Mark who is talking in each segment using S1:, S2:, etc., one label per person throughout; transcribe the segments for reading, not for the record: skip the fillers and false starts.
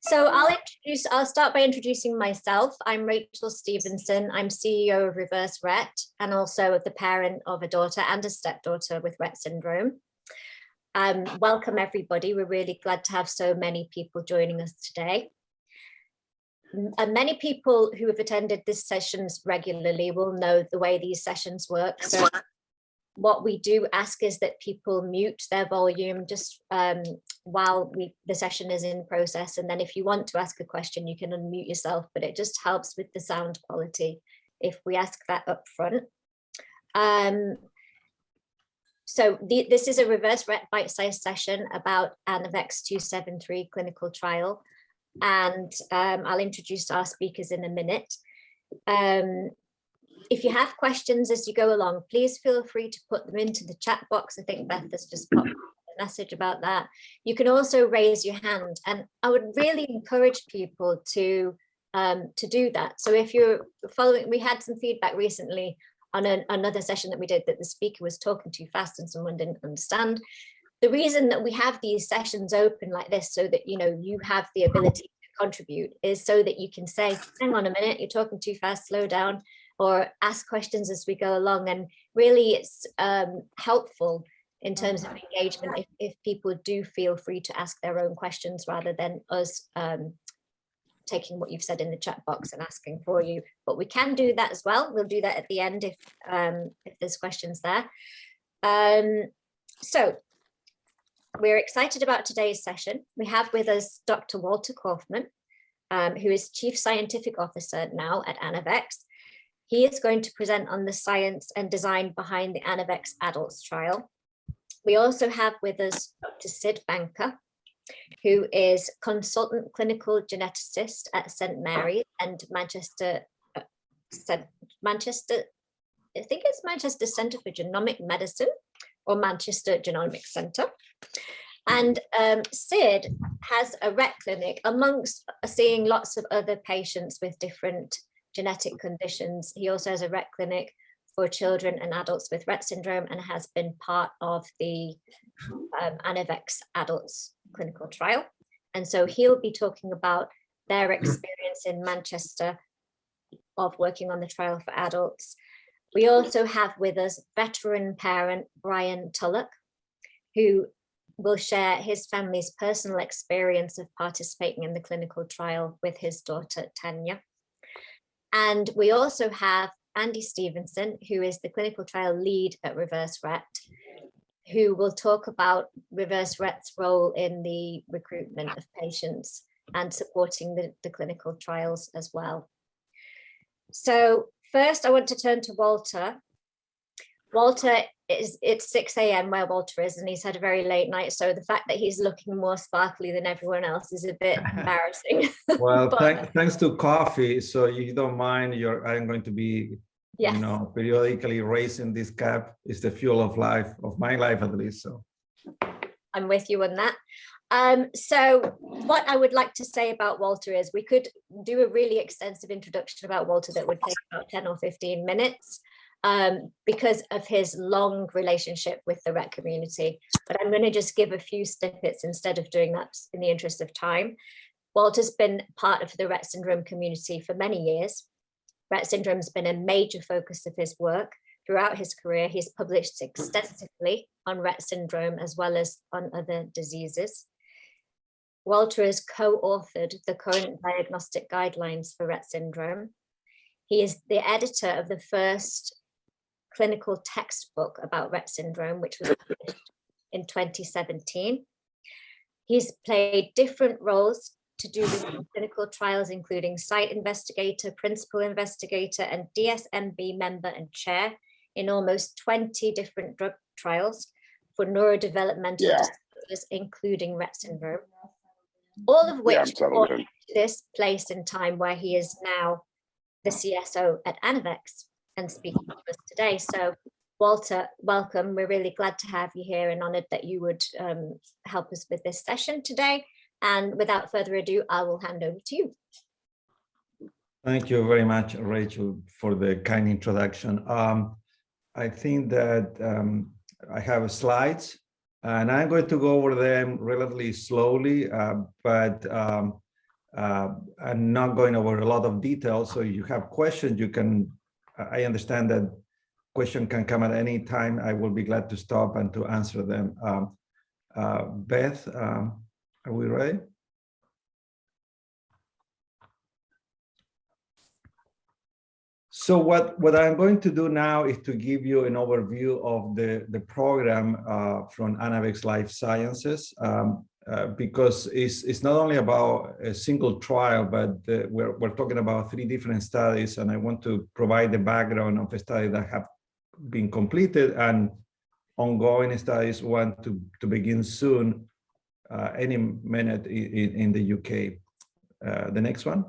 S1: So I'll start by introducing myself. I'm Rachel Stevenson. I'm CEO of Reverse Rett and also the parent of a daughter and a stepdaughter with Rett syndrome. Welcome everybody. We're really glad to have so many people joining us today. Many people who have attended these sessions regularly will know the way these sessions work. So what we do ask is that people mute their volume just while the session is in process. And then if you want to ask a question, you can unmute yourself, but it just helps with the sound quality if we ask that up front. This is a Reverse Rett bite-sized session about Anavex 273 clinical trial. And I'll introduce our speakers in a minute. If you have questions as you go along, please feel free to put them into the chat box. I think Beth has just popped a message about that. You can also raise your hand, and I would really encourage people to do that. So if you're following, we had some feedback recently on another session that we did that the speaker was talking too fast and someone didn't understand. The reason that we have these sessions open like this so that you have the ability to contribute is so that you can say, hang on a minute, you're talking too fast, slow down, or ask questions as we go along. And really it's helpful in terms of engagement if people do feel free to ask their own questions rather than us taking what you've said in the chat box and asking for you. But we can do that as well. We'll do that at the end if there's questions there. So we're excited about today's session. We have with us Dr. Walter Kaufmann, who is Chief Scientific Officer now at Anavex. He is going to present on the science and design behind the Anavex adults trial. We also have with us Dr. Sid Banka, who is consultant clinical geneticist at St. Mary's and Manchester, I think it's Manchester Centre for Genomic Medicine or Manchester Genomic Centre. And Sid has a Rett clinic amongst seeing lots of other patients with different genetic conditions. He also has a Rett clinic for children and adults with Rett syndrome and has been part of the Anavex adults clinical trial. And so he'll be talking about their experience in Manchester of working on the trial for adults. We also have with us veteran parent Brian Tullock, who will share his family's personal experience of participating in the clinical trial with his daughter Tanya. And we also have Andy Stevenson, who is the clinical trial lead at Reverse Rett, who will talk about Reverse Rett's role in the recruitment of patients and supporting the clinical trials as well. So first, I want to turn to Walter. Walter, it's 6 a.m. where Walter is, and he's had a very late night. So the fact that he's looking more sparkly than everyone else is a bit embarrassing.
S2: Well, thanks to coffee. So you don't mind, I'm going to be,
S1: yes,
S2: periodically raising this cap. It's the fuel of life, of my life at least. So
S1: I'm with you on that. So what I would like to say about Walter is we could do a really extensive introduction about Walter that would take about 10 or 15 minutes. Because of his long relationship with the Rett community. But I'm going to just give a few snippets instead of doing that in the interest of time. Walter's been part of the Rett syndrome community for many years. Rett syndrome has been a major focus of his work. Throughout his career, he's published extensively on Rett syndrome as well as on other diseases. Walter has co-authored the current diagnostic guidelines for Rett syndrome. He is the editor of the first clinical textbook about Rett syndrome, which was published in 2017. He's played different roles to do with clinical trials, including site investigator, principal investigator, and DSMB member and chair in almost 20 different drug trials for neurodevelopmental disorders, including Rett syndrome. All of which brought him to this place in time where he is now the CSO at Anavex and speaking to us today. So Walter, welcome. We're really glad to have you here and honored that you would help us with this session today. And without further ado, I will hand over to you.
S2: Thank you very much, Rachel, for the kind introduction. I think that I have slides and I'm going to go over them relatively slowly, but I'm not going over a lot of details, so if you have questions, you can, I understand that question can come at any time. I will be glad to stop and to answer them. Beth, are we ready? So what I'm going to do now is to give you an overview of the program from Anavex Life Sciences, because it's not only about a single trial, but we're talking about 3 different studies, and I want to provide the background of a study that have been completed and ongoing studies want to begin soon, any minute in the UK. The next one.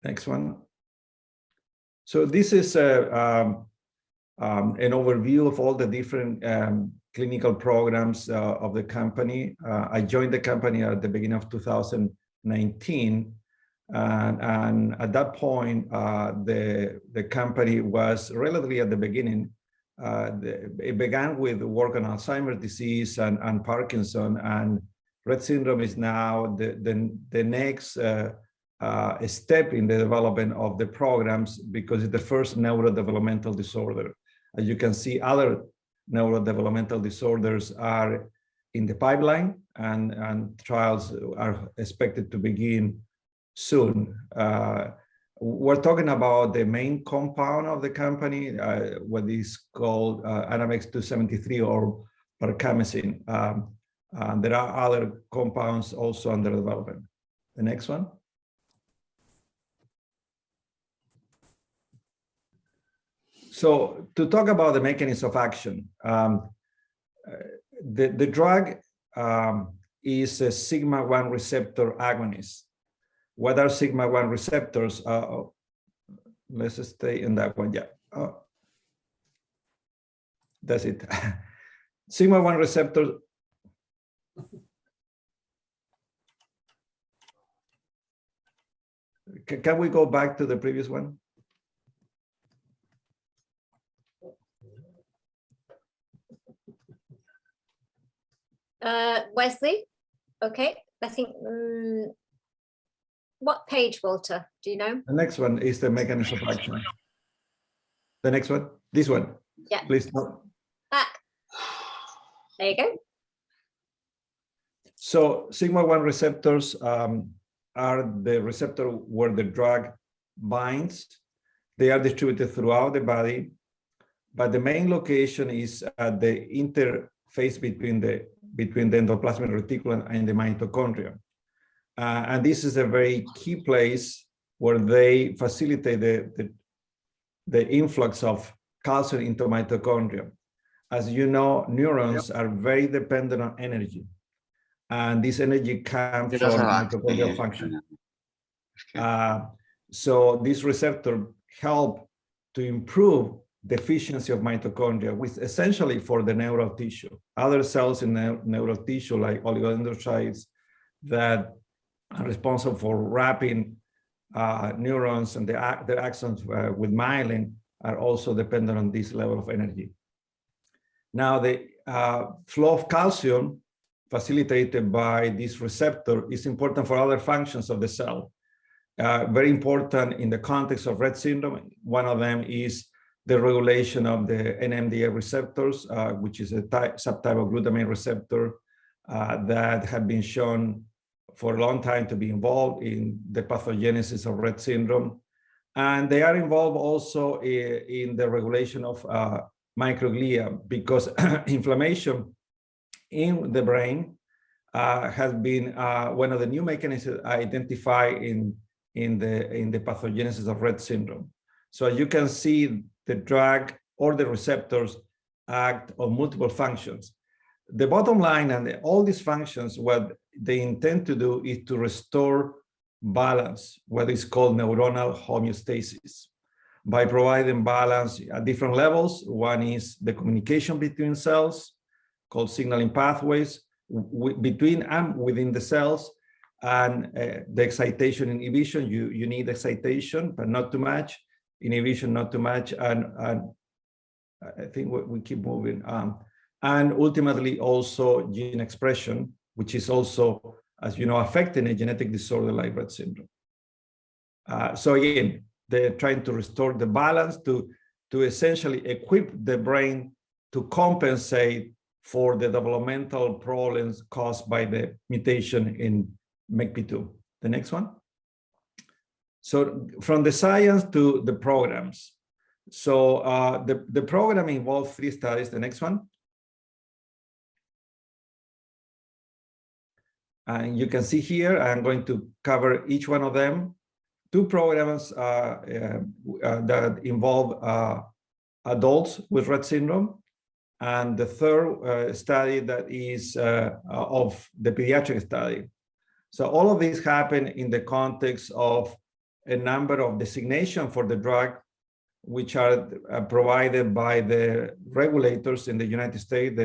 S2: Next one. So this is an overview of all the different clinical programs of the company. I joined the company at the beginning of 2019. And at that point, the company was relatively at the beginning. It began with work on Alzheimer's disease and Parkinson, and Rett syndrome is now the next a step in the development of the programs, because it's the first neurodevelopmental disorder. As you can see, other neurodevelopmental disorders are in the pipeline, and trials are expected to begin soon. We're talking about the main compound of the company, what is called Anavex 273 or Parcamacin. There are other compounds also under development. The next one. So to talk about the mechanism of action, the drug is a sigma-1 receptor agonist. What are sigma-1 receptors? Let's stay in that one. Yeah, that's it. Sigma-1 receptor. Can we go back to the previous one?
S1: Wesley, okay, I think, what page, Walter, do you know?
S2: The next one is the mechanism of action. The next one, this one.
S1: Yeah.
S2: Please. No.
S1: Back. There you go.
S2: So sigma-1 receptors are the receptor where the drug binds. They are distributed throughout the body, but the main location is at the interface between the endoplasmic reticulum and the mitochondria. And this is a very key place where they facilitate the influx of calcium into mitochondria. As you know, neurons are very dependent on energy, and this energy comes from mitochondrial function. So this receptor help to improve the efficiency of mitochondria, which essentially for the neural tissue. Other cells in neural tissue, like oligodendrocytes, that are responsible for wrapping neurons and their axons with myelin, are also dependent on this level of energy. Now, the flow of calcium facilitated by this receptor is important for other functions of the cell. Very important in the context of Rett syndrome. One of them is the regulation of the NMDA receptors, which is a subtype of glutamate receptor that have been shown for a long time to be involved in the pathogenesis of Rett syndrome. And they are involved also in the regulation of microglia, because inflammation in the brain has been one of the new mechanisms identified in the pathogenesis of Rett syndrome. So you can see the drug or the receptors act on multiple functions. The bottom line, and all these functions, what they intend to do is to restore balance, what is called neuronal homeostasis, by providing balance at different levels. One is the communication between cells, called signaling pathways, between and within the cells, and the excitation inhibition. You need excitation, but not too much. Inhibition, not too much. And I think we keep moving. And ultimately also gene expression, which is also as you know, affecting a genetic disorder like Rett syndrome. So again, they're trying to restore the balance to essentially equip the brain to compensate for the developmental problems caused by the mutation in MECP2. The next one. So from the science to the programs. So the program involved 3 studies. The next one. And you can see here, I'm going to cover each one of them. 2 programs that involve adults with Rett syndrome, and the third study that is of the pediatric study. So all of these happen in the context of a number of designations for the drug, which are provided by the regulators in the United States,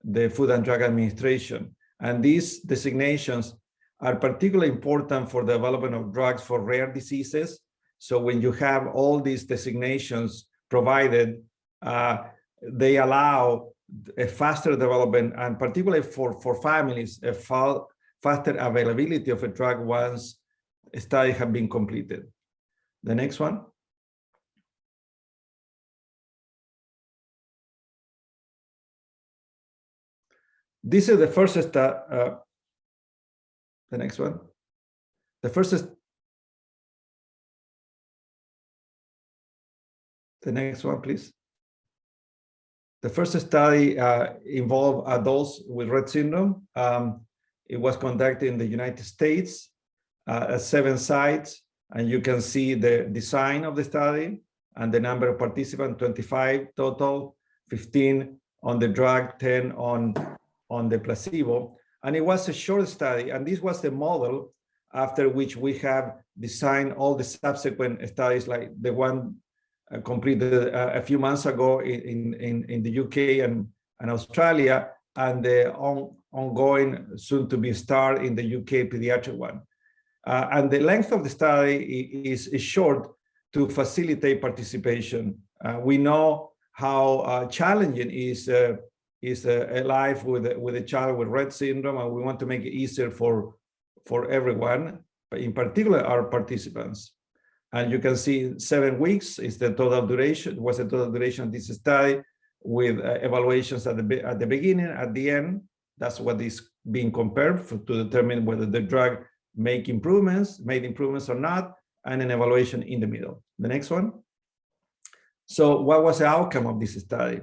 S2: the Food and Drug Administration. And these designations are particularly important for the development of drugs for rare diseases. So when you have all these designations provided, they allow a faster development, and particularly for families, a faster availability of a drug once a study has been completed. The next one. This is the first study. The next one. The next one, please. The first study involved adults with Rett syndrome. It was conducted in the United States at 7 sites, and you can see the design of the study and the number of participants, 25 total, 15 on the drug, 10 on the placebo. And it was a short study, and this was the model after which we have designed all the subsequent studies, like the one completed a few months ago in the UK and Australia, and the ongoing, soon to be start in the UK pediatric one. And the length of the study is short to facilitate participation. We know how challenging is a life with a child with Rett syndrome, and we want to make it easier for everyone, but in particular our participants. And you can see 7 weeks is the total duration, was the total duration of this study, with evaluations at the beginning, at the end. That's what is being compared to determine whether the drug made improvements or not, and an evaluation in the middle. The next one. So what was the outcome of this study?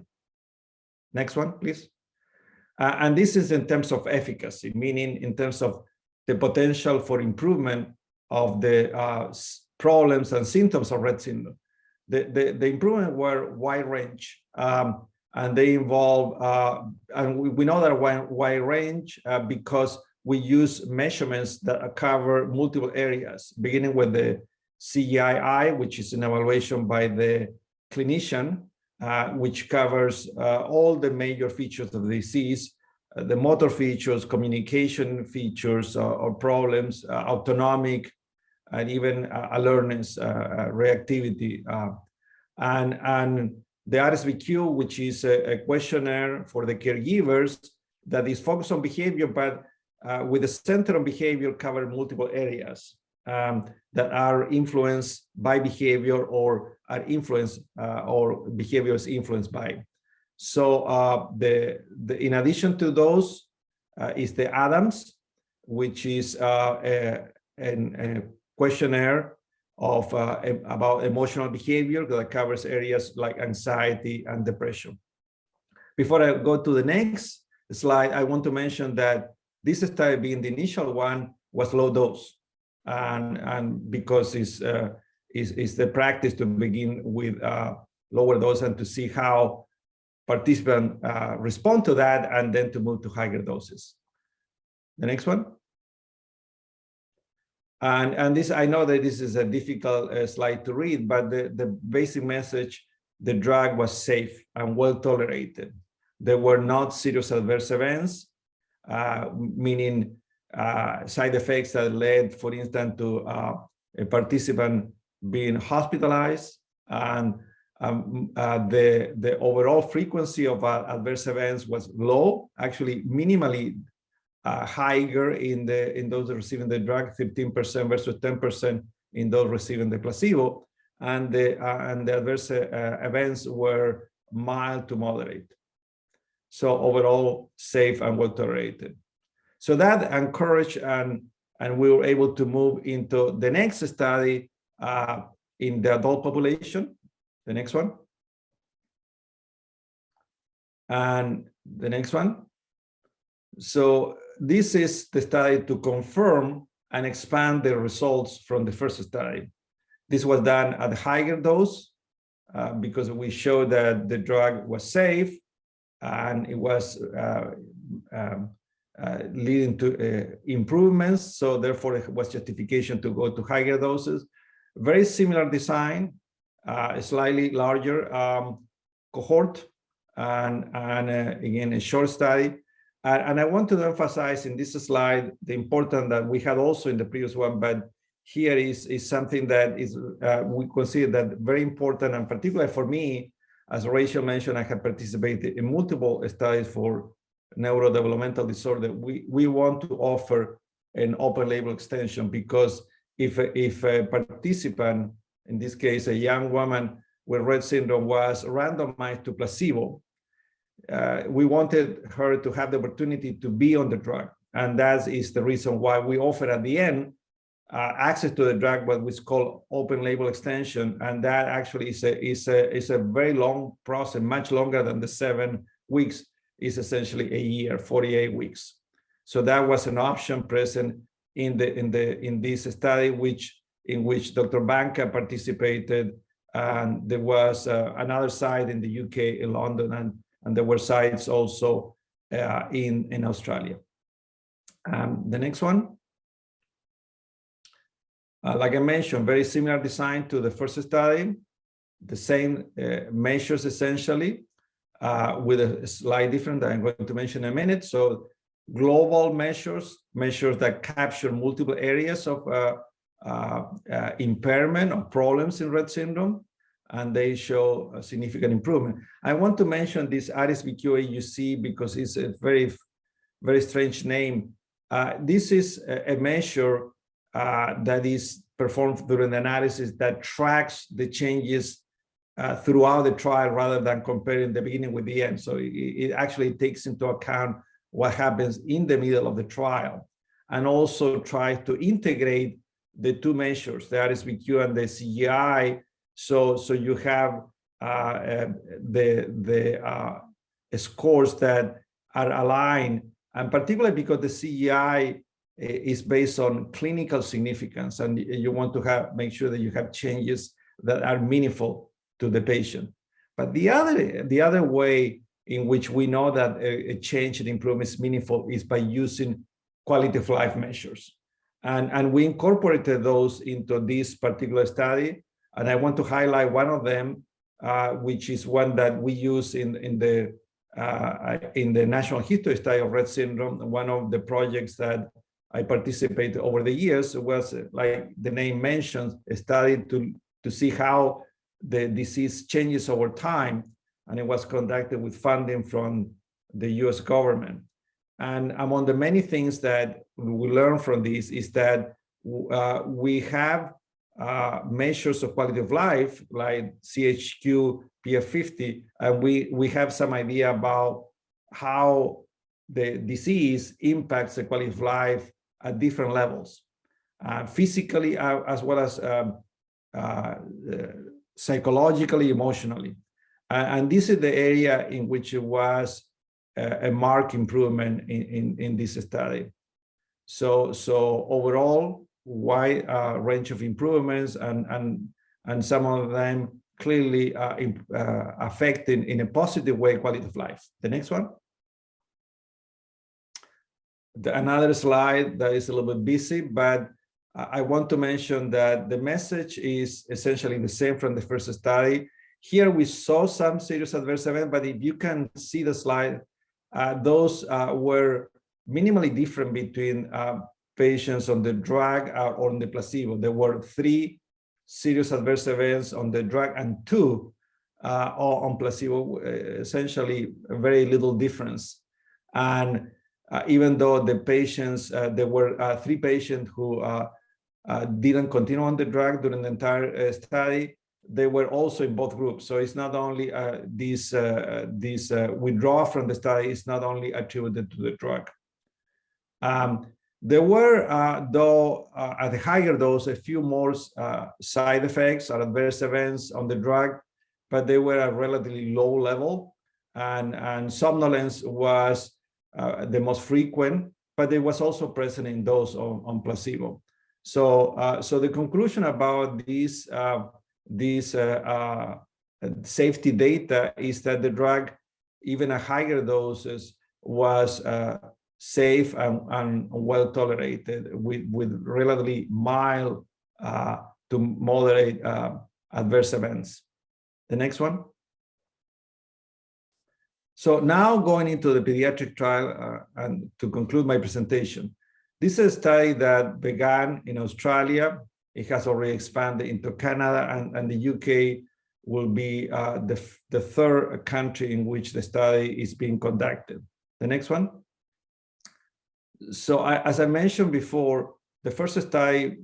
S2: Next one, please. And this is in terms of efficacy, meaning in terms of the potential for improvement of the problems and symptoms of Rett syndrome. The improvement were wide range, and they involve, and we know that wide range because we use measurements that cover multiple areas, beginning with the CGI, which is an evaluation by the clinician, which covers all the major features of the disease, the motor features, communication features or problems, autonomic, and even alertness, reactivity. And the RSBQ, which is a questionnaire for the caregivers that is focused on behavior, but with the center on behavior cover multiple areas that are influenced by behavior or are influenced or behavior is influenced by. So in addition to those is the ADAMS, which is a questionnaire of about emotional behavior that covers areas like anxiety and depression. Before I go to the next slide, I want to mention that this study, being the initial one, was low dose, and because it's the practice to begin with lower dose and to see how participants respond to that, and then to move to higher doses. The next one. And this, I know that this is a difficult slide to read, but the basic message: the drug was safe and well tolerated. There were not serious adverse events, meaning side effects that led, for instance, to a participant being hospitalized, and the overall frequency of adverse events was low, actually minimally higher in those receiving the drug, 15% versus 10% in those receiving the placebo, and the adverse events were mild to moderate. So overall, safe and well tolerated. So that encouraged, and we were able to move into the next study in the adult population. The next one. And the next one. So this is the study to confirm and expand the results from the first study. This was done at a higher dose because we showed that the drug was safe and it was leading to improvements. So therefore, it was justification to go to higher doses. Very similar design, a slightly larger cohort, and again, a short study. And I want to emphasize in this slide the importance that we had also in the previous one, but here is something that is we consider that very important, and particularly for me, as Rachel mentioned, I have participated in multiple studies for neurodevelopmental disorder. We want to offer an open label extension, because if a participant, in this case, a young woman with Rett syndrome, was randomized to placebo, we wanted her to have the opportunity to be on the drug. And that is the reason why we offer at the end access to the drug, what we call open label extension. And that actually is a very long process, much longer than the 7 weeks, is essentially a year, 48 weeks. So that was an option present in this study, in which Dr. Banka participated, and there was another site in the UK, in London, and there were sites also in Australia. The next one. Like I mentioned, very similar design to the first study, the same measures essentially, with a slight difference that I'm going to mention in a minute. So global measures that capture multiple areas of impairment or problems in Rett syndrome, and they show a significant improvement. I want to mention this RSBQ-AUC because it's a very, very strange name. This is a measure that is performed during the analysis that tracks the changes throughout the trial rather than comparing the beginning with the end. So it actually takes into account what happens in the middle of the trial, and also try to integrate the two measures, the RSBQ and the CGI. So you have the scores that are aligned, and particularly because the CGI is based on clinical significance, and you want to make sure that you have changes that are meaningful to the patient. But the other way in which we know that a change in improvement is meaningful is by using quality of life measures. And we incorporated those into this particular study. And I want to highlight one of them, which is one that we use in the National History Study of Rett syndrome. One of the projects that I participated over the years was, like the name mentions, a study to see how the disease changes over time. And it was conducted with funding from the US government. And among the many things that we learned from this is that we have measures of quality of life like CHQ PF50, and we have some idea about how the disease impacts the quality of life at different levels, physically as well as psychologically, emotionally. And this is the area in which it was a marked improvement in this study. So overall, wide range of improvements, and some of them clearly affecting in a positive way quality of life. The next one. Another slide that is a little bit busy, but I want to mention that the message is essentially the same from the first study. Here we saw some serious adverse events, but if you can see the slide, those were minimally different between patients on the drug or on the placebo. There were 3 serious adverse events on the drug and 2 on placebo, essentially very little difference. And even though the patients, there were 3 patients who didn't continue on the drug during the entire study. They were also in both groups. So it's not only this withdrawal from the study is not only attributed to the drug. There were, though, at the higher dose, a few more side effects or adverse events on the drug, but they were at relatively low level. And somnolence was the most frequent, but it was also present in those on placebo. So, so the conclusion about these safety data is that the drug, even at higher doses, was safe and well tolerated with relatively mild to moderate adverse events. The next one. So now going into the pediatric trial and to conclude my presentation, this is a study that began in Australia. It has already expanded into Canada, and the UK will be the third country in which the study is being conducted. The next one. So as I mentioned before, the first study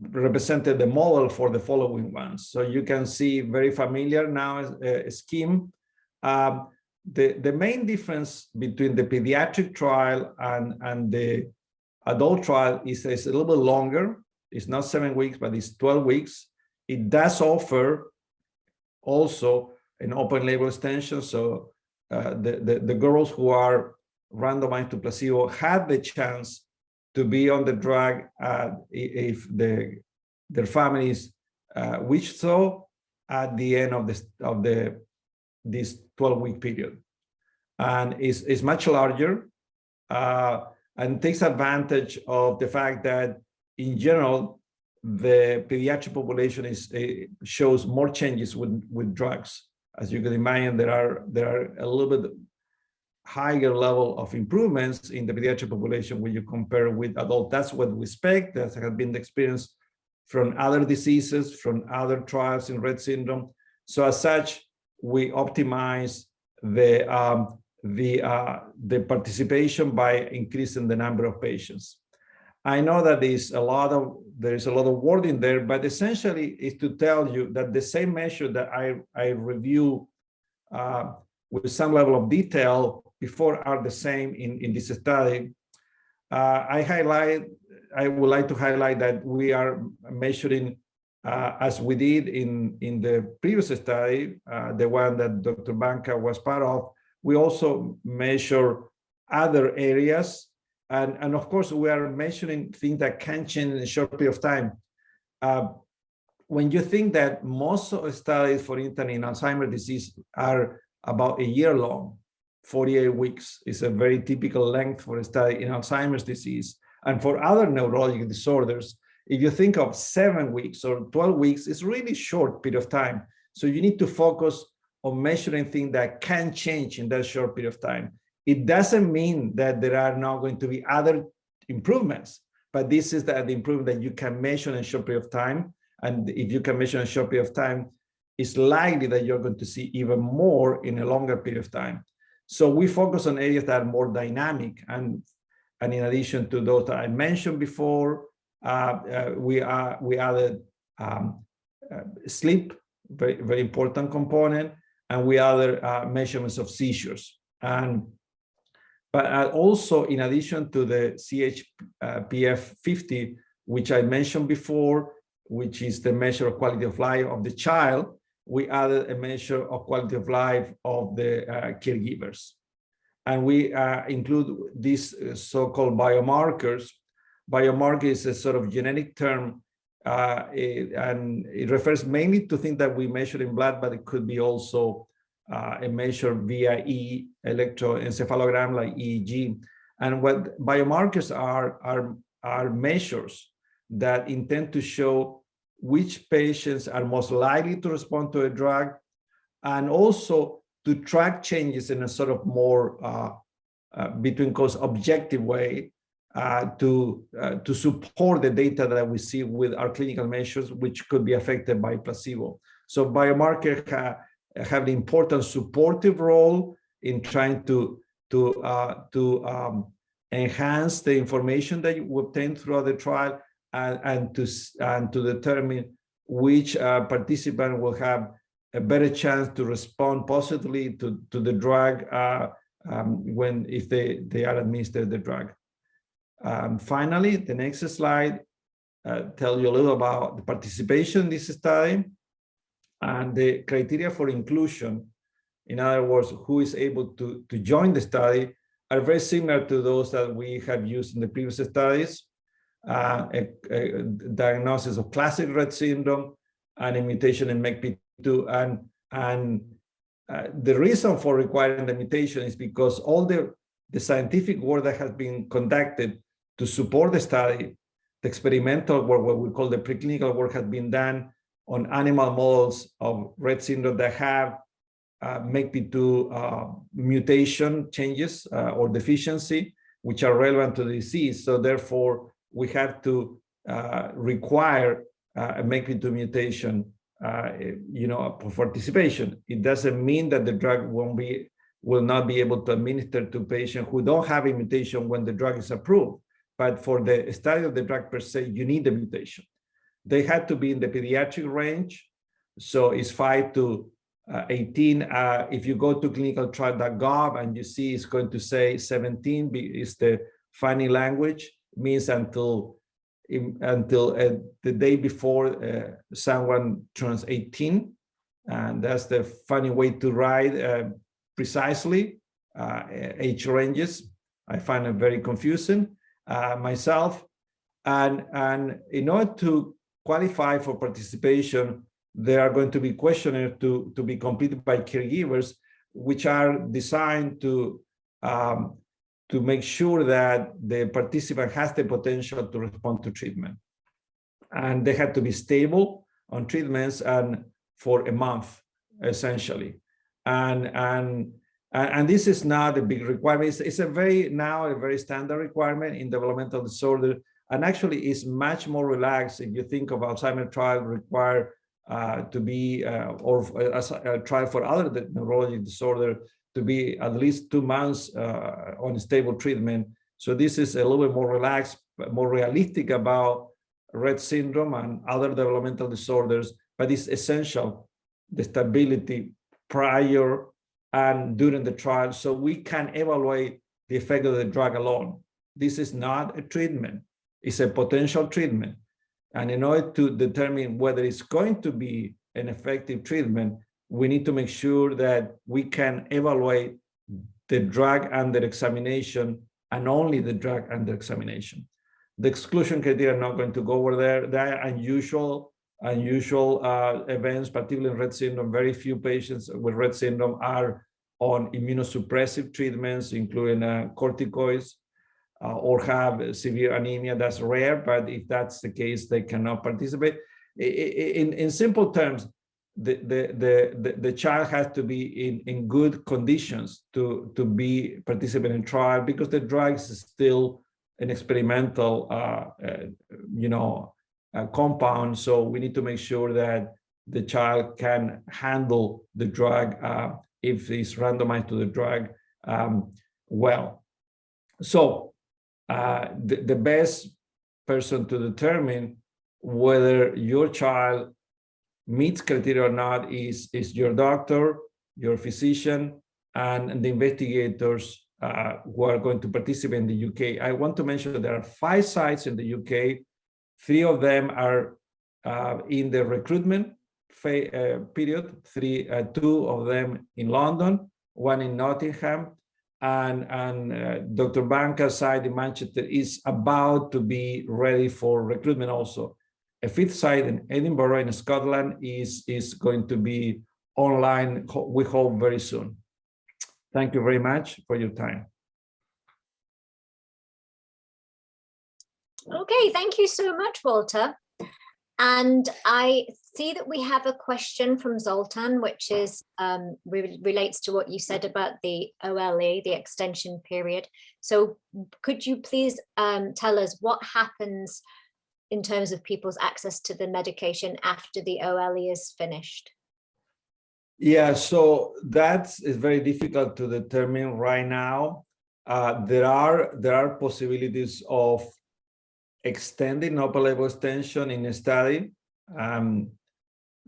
S2: represented the model for the following ones. So you can see very familiar now scheme. The main difference between the pediatric trial and the adult trial is a little bit longer. It's not 7 weeks, but it's 12 weeks. It does offer also an open label extension. So the girls who are randomized to placebo had the chance to be on the drug if their families wish so at the end of this 12-week period. And it's much larger and takes advantage of the fact that in general, the pediatric population shows more changes with drugs. As you can imagine, there are a little bit higher level of improvements in the pediatric population when you compare with adult. That's what we expect. That has been the experience from other diseases, from other trials in Rett syndrome. So as such, we optimize the participation by increasing the number of patients. I know that there is a lot of wording there, but essentially is to tell you that the same measure that I review with some level of detail before are the same in this study. I would like to highlight that we are measuring, as we did in the previous study, the one that Dr. Banka was part of, we also measure other areas. And of course, we are measuring things that can change in a short period of time. When you think that most of the studies, for instance, in Alzheimer's disease are about a year long, 48 weeks is a very typical length for a study in Alzheimer's disease. And for other neurological disorders, if you think of 7 weeks or 12 weeks, it's really short period of time. So you need to focus on measuring things that can change in that short period of time. It doesn't mean that there are not going to be other improvements, but this is the improvement that you can measure in a short period of time. And if you can measure in a short period of time, it's likely that you're going to see even more in a longer period of time. So we focus on areas that are more dynamic. And in addition to those that I mentioned before, we added sleep, very, very important component, and we added measurements of seizures. But also, in addition to the CHPF 50, which I mentioned before, which is the measure of quality of life of the child, we added a measure of quality of life of the caregivers. And we include these so-called biomarkers. Biomarker is a sort of genetic term, and it refers mainly to things that we measure in blood, but it could be also a measure via electroencephalogram like EEG. And what biomarkers are measures that intend to show which patients are most likely to respond to a drug, and also to track changes in a sort of more between quotes objective way to support the data that we see with our clinical measures, which could be affected by placebo. So biomarkers have an important supportive role in trying to to enhance the information that you obtain throughout the trial, and to determine which participant will have a better chance to respond positively to the drug if they are administered the drug. Finally, the next slide tells you a little about the participation in this study and the criteria for inclusion. In other words, who is able to join the study are very similar to those that we have used in the previous studies. A diagnosis of classic Rett syndrome and a mutation in MECP2. And the reason for requiring the mutation is because all the scientific work that has been conducted to support the study, the experimental work, what we call the preclinical work, has been done on animal models of Rett syndrome that have MECP2 mutation changes or deficiency, which are relevant to the disease. So therefore, we have to require a MECP2 mutation, for participation. It doesn't mean that the drug will not be able to administer to patients who don't have a mutation when the drug is approved. But for the study of the drug per se, you need the mutation. They had to be in the pediatric range, so it's 5 to 18. If you go to clinicaltrial.gov and you see it's going to say 17 is the funny language, means until the day before someone turns 18, and that's the funny way to write precisely age ranges. I find it very confusing myself, and in order to qualify for participation, there are going to be questionnaires to be completed by caregivers, which are designed to make sure that the participant has the potential to respond to treatment. And they have to be stable on treatments and for a month, essentially. And this is not a big requirement. It's a very standard requirement in developmental disorder, and actually is much more relaxed if you think of Alzheimer's trial require to be, or a trial for other neurologic disorder, to be at least 2 months on stable treatment. So this is a little bit more relaxed, more realistic about Rett syndrome and other developmental disorders, but it's essential, the stability prior and during the trial, so we can evaluate the effect of the drug alone. This is not a treatment, it's a potential treatment. And in order to determine whether it's going to be an effective treatment, we need to make sure that we can evaluate the drug under examination and only the drug under examination. The exclusion criteria are not going to go over there. There are unusual events, particularly in Rett syndrome. Very few patients with Rett syndrome are on immunosuppressive treatments, including corticoids, or have severe anemia. That's rare, but if that's the case, they cannot participate. In simple terms, the child has to be in good conditions to be participating in trial, because the drug is still an experimental compound. So we need to make sure that the child can handle the drug if it's randomized to the drug well. So the best person to determine whether your child meets criteria or not is your doctor, your physician, and the investigators who are going to participate in the UK. I want to mention that there are 5 sites in the UK. 3 of them are in the recruitment period, 2 of them in London, 1 in Nottingham, and Dr. Banka's site in Manchester is about to be ready for recruitment also. A 5th site in Edinburgh in Scotland is going to be online, we hope, very soon. Thank you very much for your time.
S1: Okay, thank you so much, Walter. And I see that we have a question from Zoltan, which is relates to what you said about the OLE, the extension period. So could you please tell us what happens in terms of people's access to the medication after the OLE is finished?
S2: Yeah, so that's is very difficult to determine right now. There are possibilities of extending open label extension in a study.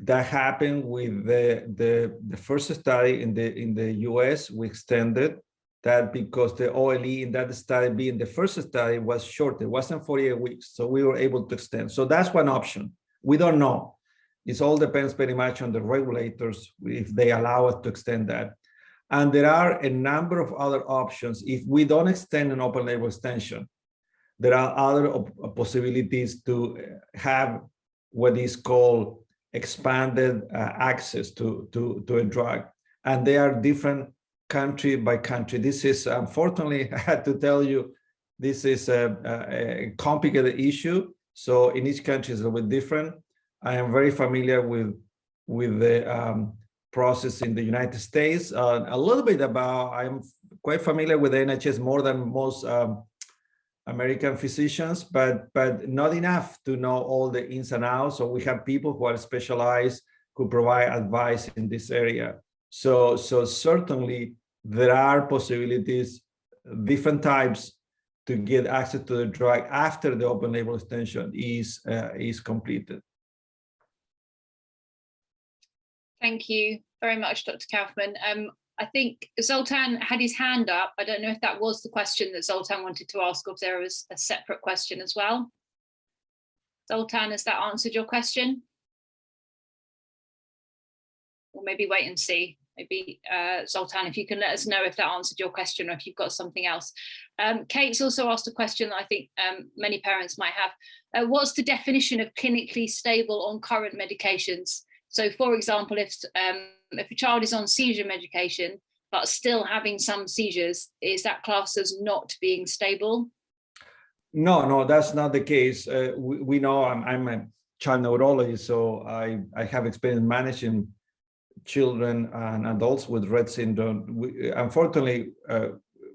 S2: That happened with the first study in the US. We extended that because the OLE in that study, being the first study, was shorter. It wasn't 48 weeks, so we were able to extend. So that's one option. We don't know. It all depends very much on the regulators if they allow us to extend that. And there are a number of other options. If we don't extend an open label extension, there are other possibilities to have what is called expanded access to a drug. And they are different country by country. This is, unfortunately, I had to tell you, this is a complicated issue. So in each country is a little bit different. I am very familiar with the process in the United States. A little bit about, I'm quite familiar with the NHS more than most American physicians, but not enough to know all the ins and outs. So we have people who are specialized, who provide advice in this area. So certainly there are possibilities, different types, to get access to the drug after the open label extension is completed.
S3: Thank you very much, Dr. Kaufmann. I think Zoltan had his hand up. I don't know if that was the question that Zoltan wanted to ask, or if there was a separate question as well. Zoltan, has that answered your question? Or maybe wait and see. Maybe Zoltan, if you can let us know if that answered your question or if you've got something else. Kate's also asked a question that I think many parents might have. What's the definition of clinically stable on current medications? So, for example, if a child is on seizure medication but still having some seizures, is that classed as not being stable?
S2: No, that's not the case. We know I'm a child neurologist, so I have experience managing children and adults with Rett syndrome. Unfortunately,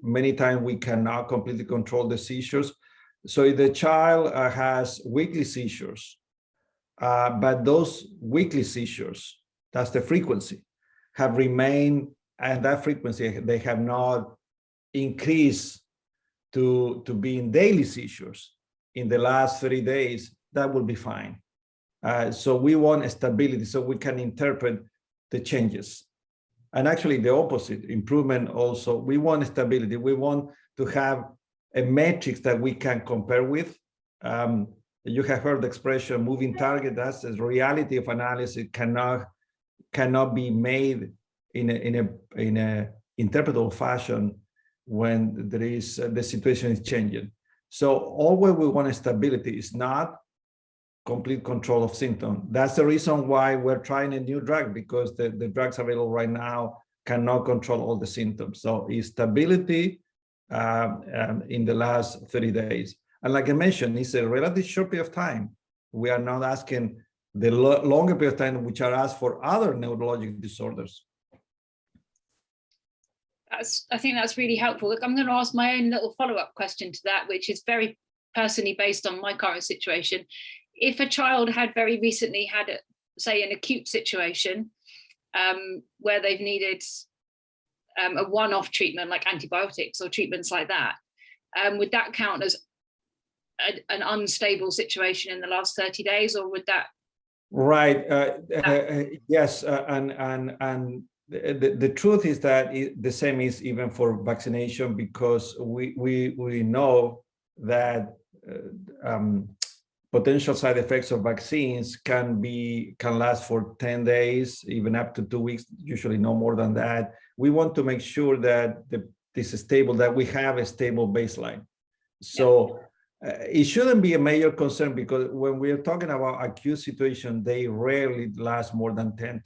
S2: many times we cannot completely control the seizures. So if the child has weekly seizures, but those weekly seizures, that's the frequency, have remained, and that frequency, they have not increased to being daily seizures in the last 30 days, that will be fine. So we want stability so we can interpret the changes. And actually the opposite, improvement also, we want stability. We want to have a matrix that we can compare with. You have heard the expression moving target. That's the reality of analysis. Cannot be made in a interpretable fashion when there is the situation is changing. So always we want stability. Is not complete control of symptoms. That's the reason why we're trying a new drug, because the drugs available right now cannot control all the symptoms. So is stability in the last 30 days. And like I mentioned, it's a relatively short period of time. We are not asking the longer period of time, which are asked for other neurologic disorders.
S3: I think that's really helpful. Look, I'm going to ask my own little follow-up question to that, which is very personally based on my current situation. If a child had very recently had, say, an acute situation where they've needed a one-off treatment like antibiotics or treatments like that, would that count as an unstable situation in the last 30 days, or would that? Right.
S2: Yes, and the truth is that the same is even for vaccination, because we know that potential side effects of vaccines can last for 10 days, even up to 2 weeks, usually no more than that. We want to make sure that this is stable, that we have a stable baseline. So it shouldn't be a major concern, because when we're talking about acute situation, they rarely last more than 10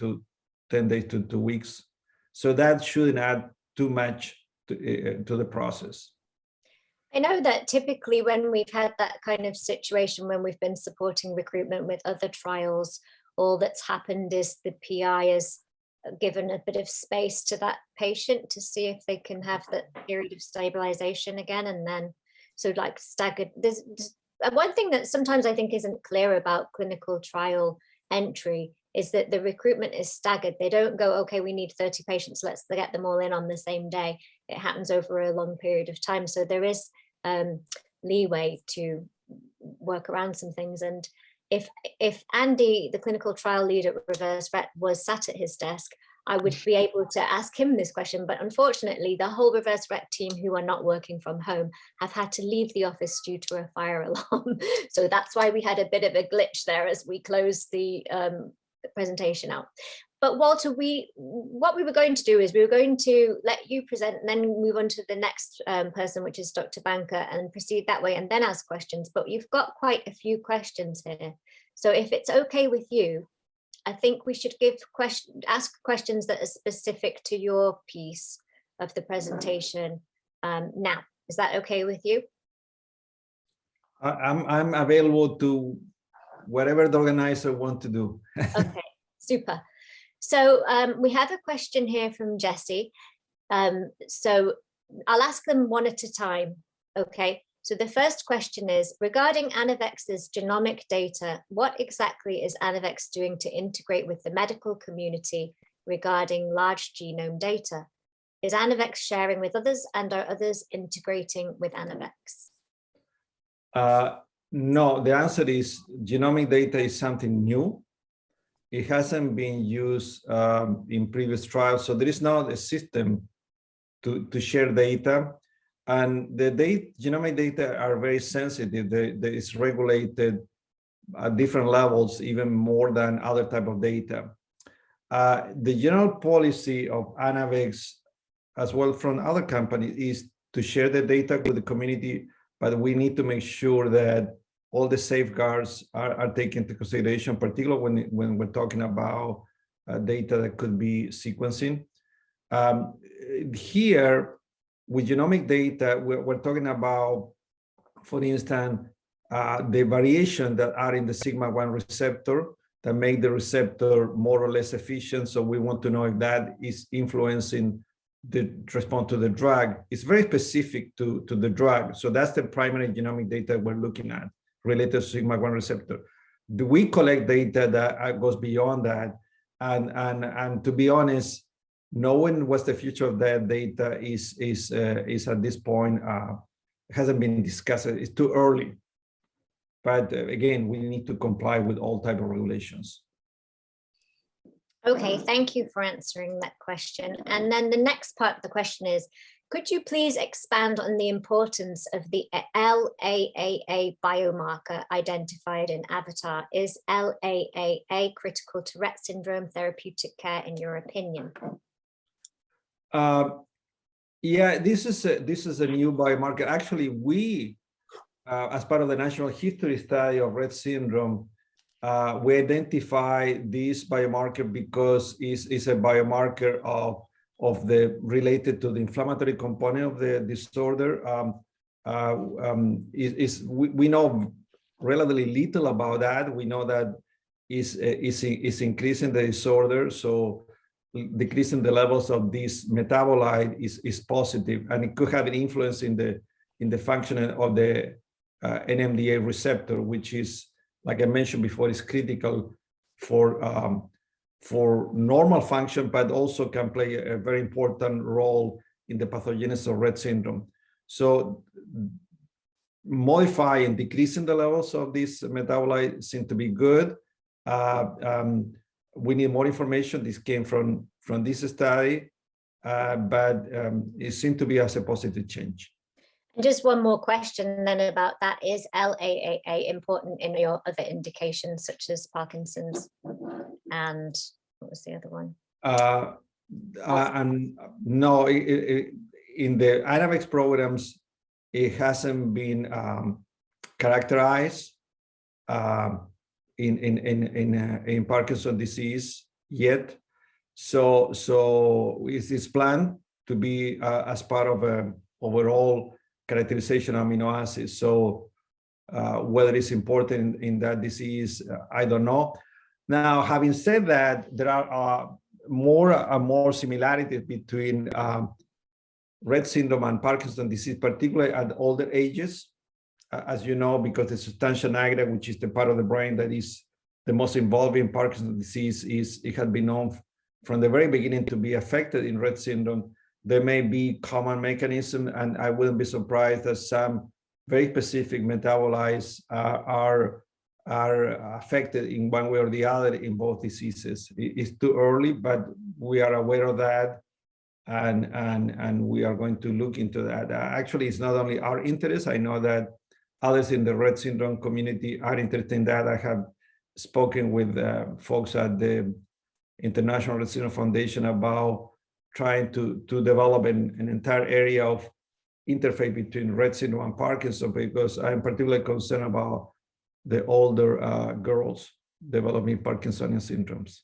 S2: days to 2 weeks. So that shouldn't add too much to the process.
S1: I know that typically when we've had that kind of situation, when we've been supporting recruitment with other trials, all that's happened is the PI has given a bit of space to that patient to see if they can have that period of stabilization again, and then so like staggered. There's one thing that sometimes I think isn't clear about clinical trial entry is that the recruitment is staggered. They don't go, okay, we need 30 patients, let's get them all in on the same day. It happens over a long period of time. So there is leeway to work around some things. And if Andy, the clinical trial lead at Reverse Rett, was sat at his desk, I would be able to ask him this question. But unfortunately, the whole Reverse Rett team who are not working from home have had to leave the office due to a fire alarm. So that's why we had a bit of a glitch there as we closed the presentation out. But Walter, what we were going to do is we were going to let you present and then move on to the next person, which is Dr. Banka, and proceed that way and then ask questions. But you've got quite a few questions here. So if it's okay with you, I think we should ask questions that are specific to your piece of the presentation now. Is that okay with you?
S2: I'm available to whatever the organizer wants to do.
S1: Okay, super. So we have a question here from Jessie. So I'll ask them one at a time. Okay. So the first question is, regarding Anavex's genomic data, what exactly is Anavex doing to integrate with the medical community regarding large genome data? Is Anavex sharing with others, and are others integrating with Anavex?
S2: No, the answer is genomic data is something new. It hasn't been used in previous trials, so there is not a system to share data. And the genomic data are very sensitive. It's regulated at different levels, even more than other type of data. The general policy of Anavex, as well from other companies, is to share the data with the community, but we need to make sure that all the safeguards are taken into consideration, particularly when we're talking about data that could be sequencing. Here, with genomic data, we're talking about, for instance, the variation that are in the sigma-1 receptor that make the receptor more or less efficient. So we want to know if that is influencing the response to the drug. It's very specific to the drug. So that's the primary genomic data we're looking at related to sigma-1 receptor. Do we collect data that goes beyond that? And to be honest, knowing what's the future of that data is at this point hasn't been discussed. It's too early. But again, we need to comply with all type of regulations.
S1: Okay, thank you for answering that question. And then the next part of the question is, could you please expand on the importance of the LAAA biomarker identified in Avatar? Is LAAA critical to Rett syndrome therapeutic care in your opinion?
S2: Yeah, this is a new biomarker. Actually, we, as part of the National History Study of Rett syndrome, we identify this biomarker because it's a biomarker of the related to the inflammatory component of the disorder. We know relatively little about that. We know that is increasing the disorder, so decreasing the levels of this metabolite is positive, and it could have an influence in the functioning of the NMDA receptor, which is, like I mentioned before, is critical for normal function, but also can play a very important role in the pathogenesis of Rett syndrome. So modifying, decreasing the levels of this metabolite seem to be good. We need more information. This came from this study, but it seemed to be as a positive change.
S1: Just one more question then about that. Is LAAA important in your other indications, such as Parkinson's? And what was the other one?
S2: And no, in the Anavex programs, it hasn't been characterized in Parkinson's disease yet. So it's planned to be as part of an overall characterization of amino acids. So whether it's important in that disease, I don't know. Now, having said that, there are more and more similarities between Rett syndrome and Parkinson's disease, particularly at older ages, as you know, because the substantia nigra, which is the part of the brain that the most involved in Parkinson's disease is it had been known from the very beginning to be affected in Rett syndrome. There may be common mechanism, and I wouldn't be surprised that some very specific metabolites are affected in one way or the other in both diseases. It's too early, but we are aware of that, and we are going to look into that. Actually, it's not only our interest. I know that others in the Rett syndrome community are interested in that. I have spoken with folks at the International Rett Syndrome Foundation about trying to develop an entire area of interface between Rett syndrome and Parkinson, because I'm particularly concerned about the older girls developing Parkinsonian syndromes,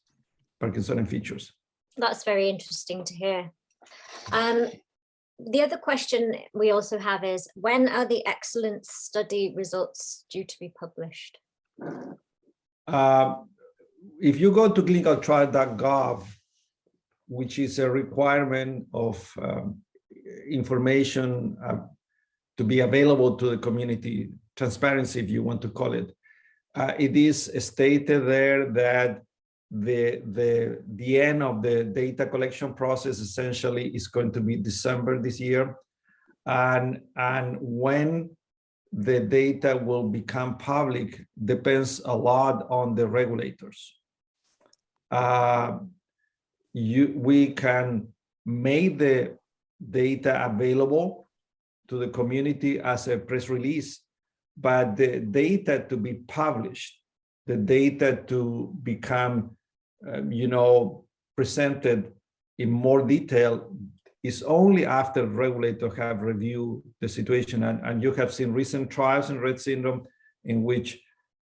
S2: Parkinsonian features.
S1: That's very interesting to hear. The other question we also have is, when are the excellence study results due to be published?
S2: If you go to clinicaltrial.gov, which is a requirement of information to be available to the community, transparency, if you want to call it, it is stated there that the end of the data collection process essentially is going to be December this year, and when the data will become public depends a lot on the regulators. We can make the data available to the community as a press release, but the data to be published, the data to become, presented in more detail is only after regulators have reviewed the situation. And you have seen recent trials in Rett syndrome in which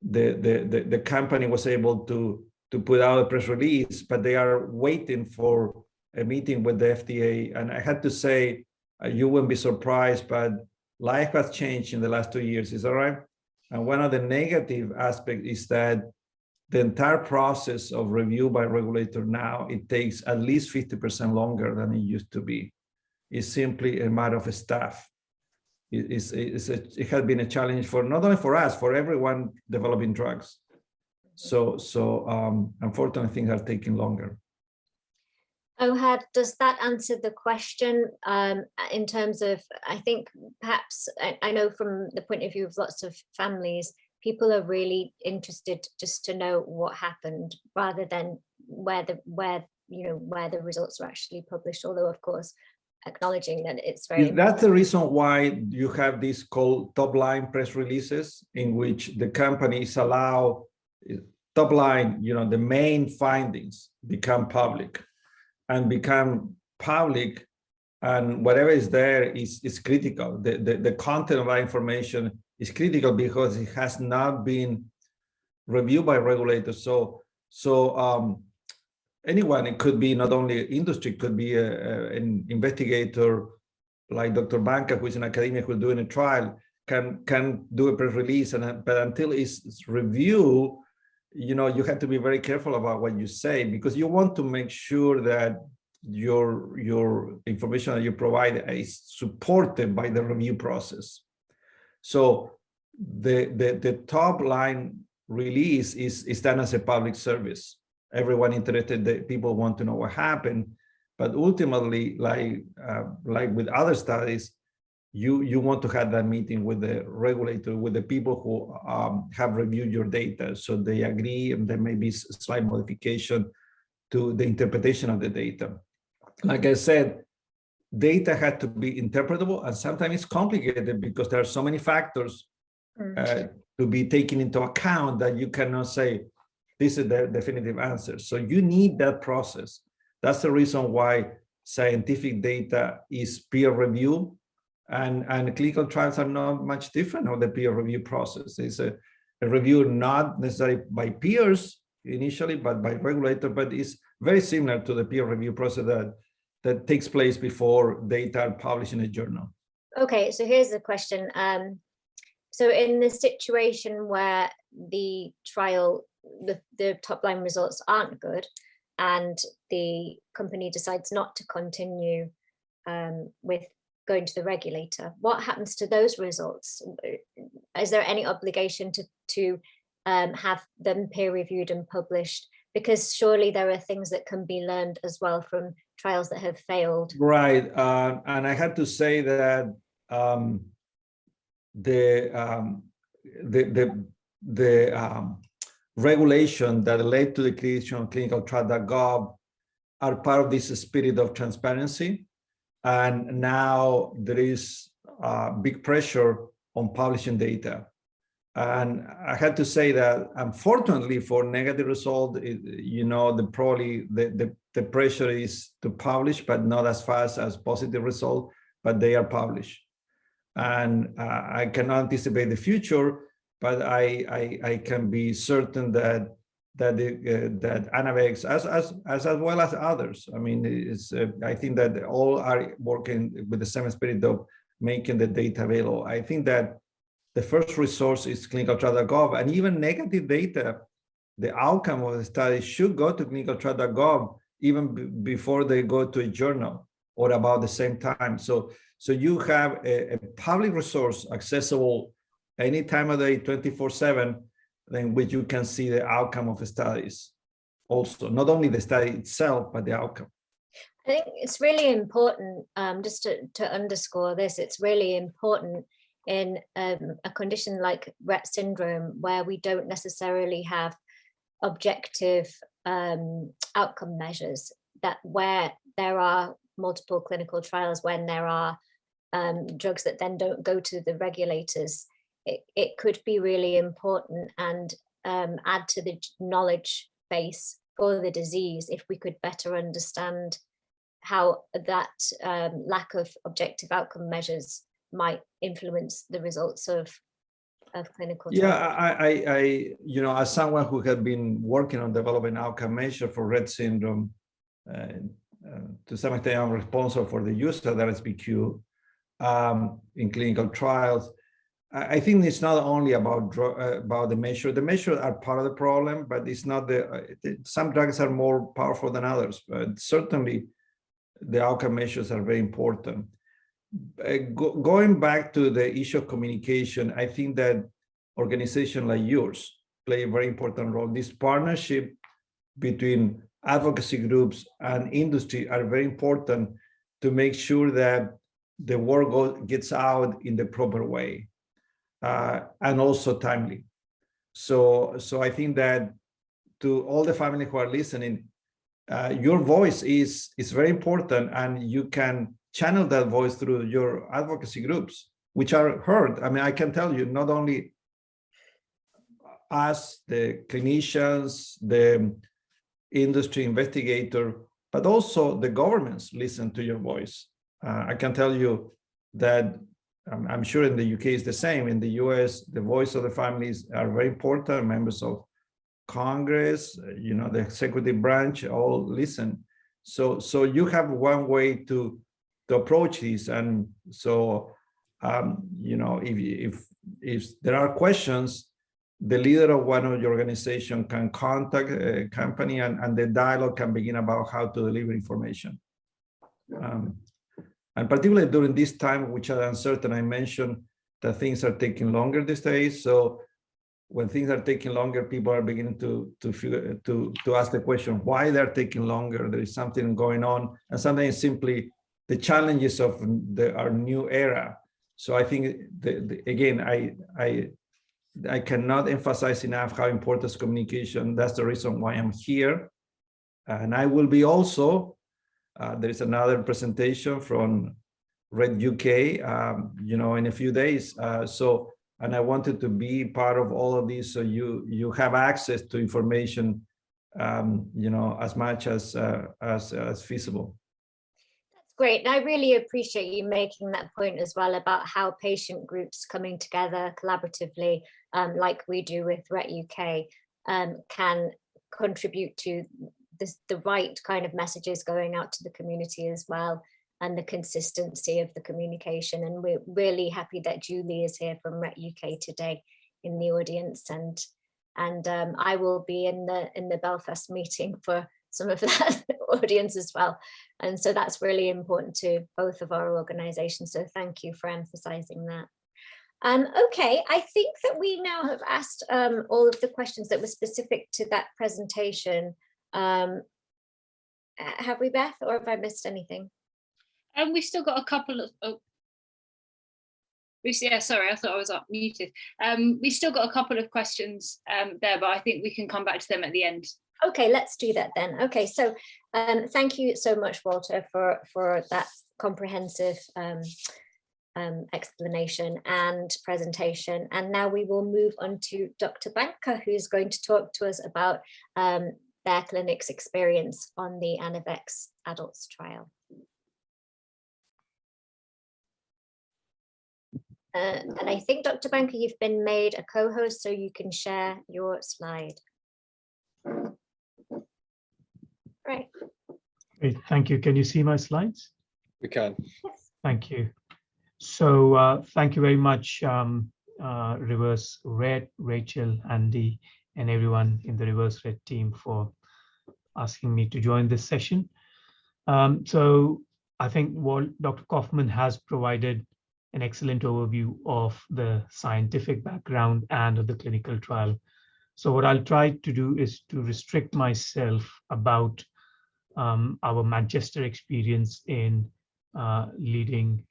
S2: the company was able to put out a press release, but they are waiting for a meeting with the FDA. And I had to say, you wouldn't be surprised, but life has changed in the last 2 years, is that right? And one of the negative aspects is that the entire process of review by regulator now, it takes at least 50% longer than it used to be. It's simply a matter of staff. It has been a challenge for not only for us, for everyone developing drugs. So unfortunately, things are taking longer.
S1: Ohad, does that answer the question in terms of, I think perhaps, I know from the point of view of lots of families, people are really interested just to know what happened rather than where the results are actually published, although of course acknowledging that it's very important.
S2: That's the reason why you have these called top line press releases, in which the companies allow top line, the main findings become public, and whatever is there is critical. The content of that information is critical because it has not been reviewed by regulators. So anyone, it could be not only industry, it could be an investigator like Dr. Banka, who is an academic who's doing a trial, can do a press release, but until it's reviewed, you have to be very careful about what you say, because you want to make sure that your information that you provide is supported by the review process. So the top line release is done as a public service. Everyone interested, the people want to know what happened, but ultimately, like with other studies, you want to have that meeting with the regulator, with the people who have reviewed your data, so they agree, and there may be slight modification to the interpretation of the data. Like I said, data had to be interpretable, and sometimes it's complicated because there are so many factors to be taken into account that you cannot say this is the definitive answer. So you need that process. That's the reason why scientific data is peer review, and clinical trials are not much different of the peer review process. It's a review not necessarily by peers initially, but by regulator, but it's very similar to the peer review process that takes place before data are published in a journal.
S1: Okay, so here's the question. So in the situation where the trial, the top line results aren't good, and the company decides not to continue with going to the regulator, what happens to those results? Is there any obligation to have them peer reviewed and published, because surely there are things that can be learned as well from trials that have failed.
S2: Right, and I had to say that the regulation that led to the creation of clinicaltrial.gov are part of this spirit of transparency. And now there is big pressure on publishing data. And I had to say that, unfortunately, for negative result, the pressure is to publish, but not as fast as positive result, but they are published. And I cannot anticipate the future, but I can be certain that Anavex, as well as others, I mean, I think that all are working with the same spirit of making the data available. I think that the first resource is clinicaltrial.gov, and even negative data, the outcome of the study should go to clinicaltrial.gov even before they go to a journal or about the same time. So you have a public resource accessible any time of the day, 24/7, in which you can see the outcome of the studies. Also, not only the study itself, but the outcome.
S1: I think it's really important, just to underscore this, it's really important in a condition like Rett syndrome, where we don't necessarily have objective outcome measures, that where there are multiple clinical trials, when there are drugs that then don't go to the regulators, it could be really important and add to the knowledge base for the disease if we could better understand how that lack of objective outcome measures might influence the results of clinical trials.
S2: Yeah, I as someone who had been working on developing outcome measure for Rett syndrome, to some extent I'm responsible for the use of RSBQ in clinical trials. I think it's not only about the measure. The measures are part of the problem, but it's not some drugs are more powerful than others. But certainly, the outcome measures are very important. Going back to the issue of communication, I think that organizations like yours play a very important role. This partnership between advocacy groups and industry are very important to make sure that the word gets out in the proper way and also timely. So I think that to all the families who are listening, your voice is very important, and you can channel that voice through your advocacy groups, which are heard. I mean, I can tell you, not only us, the clinicians, the industry investigator, but also the governments listen to your voice. I can tell you that I'm sure in the UK it's the same. In the US, the voice of the families are very important. Members of Congress, the executive branch, all listen. So you have one way to approach this, and so if there are questions, the leader of one of your organization can contact a company, and the dialogue can begin about how to deliver information. And particularly during this time, which are uncertain, I mentioned that things are taking longer these days. So when things are taking longer, people are beginning to ask the question why they're taking longer. There is something going on, and sometimes simply the challenges of our new era. So I think again, I cannot emphasize enough how important is communication. That's the reason why I'm here, and I will be also. There is another presentation from Rett UK, in a few days. And I wanted to be part of all of this, so you have access to information, as much as feasible.
S1: That's great. And I really appreciate you making that point as well about how patient groups coming together collaboratively, like we do with Rett UK, can contribute to the right kind of messages going out to the community as well, and the consistency of the communication. And we're really happy that Julie is here from Rett UK today in the audience, and I will be in the Belfast meeting for some of that audience as well. And so that's really important to both of our organizations. So thank you for emphasizing that. Okay, I think that we now have asked all of the questions that were specific to that presentation. Have we, Beth, or have I missed anything?
S3: And we've still got a couple of, yeah, sorry, I thought I was muted. We've still got a couple of questions there, but I think we can come back to them at the end.
S1: Okay, let's do that then. Okay, so thank you so much, Walter, for that comprehensive explanation and presentation. And now we will move on to Dr. Banka, who's going to talk to us about their clinic's experience on the Anavex adults trial. And I think, Dr. Banka, you've been made a co-host, so you can share your slide. Right.
S4: Great, thank you. Can you see my slides?
S5: We can.
S1: Yes.
S4: Thank you. So thank you very much, Reverse Rett, Rachel, Andy, and everyone in the Reverse Rett team for asking me to join this session. So I think Dr. Kaufmann has provided an excellent overview of the scientific background and of the clinical trial. So what I'll try to do is to restrict myself about our Manchester experience in leading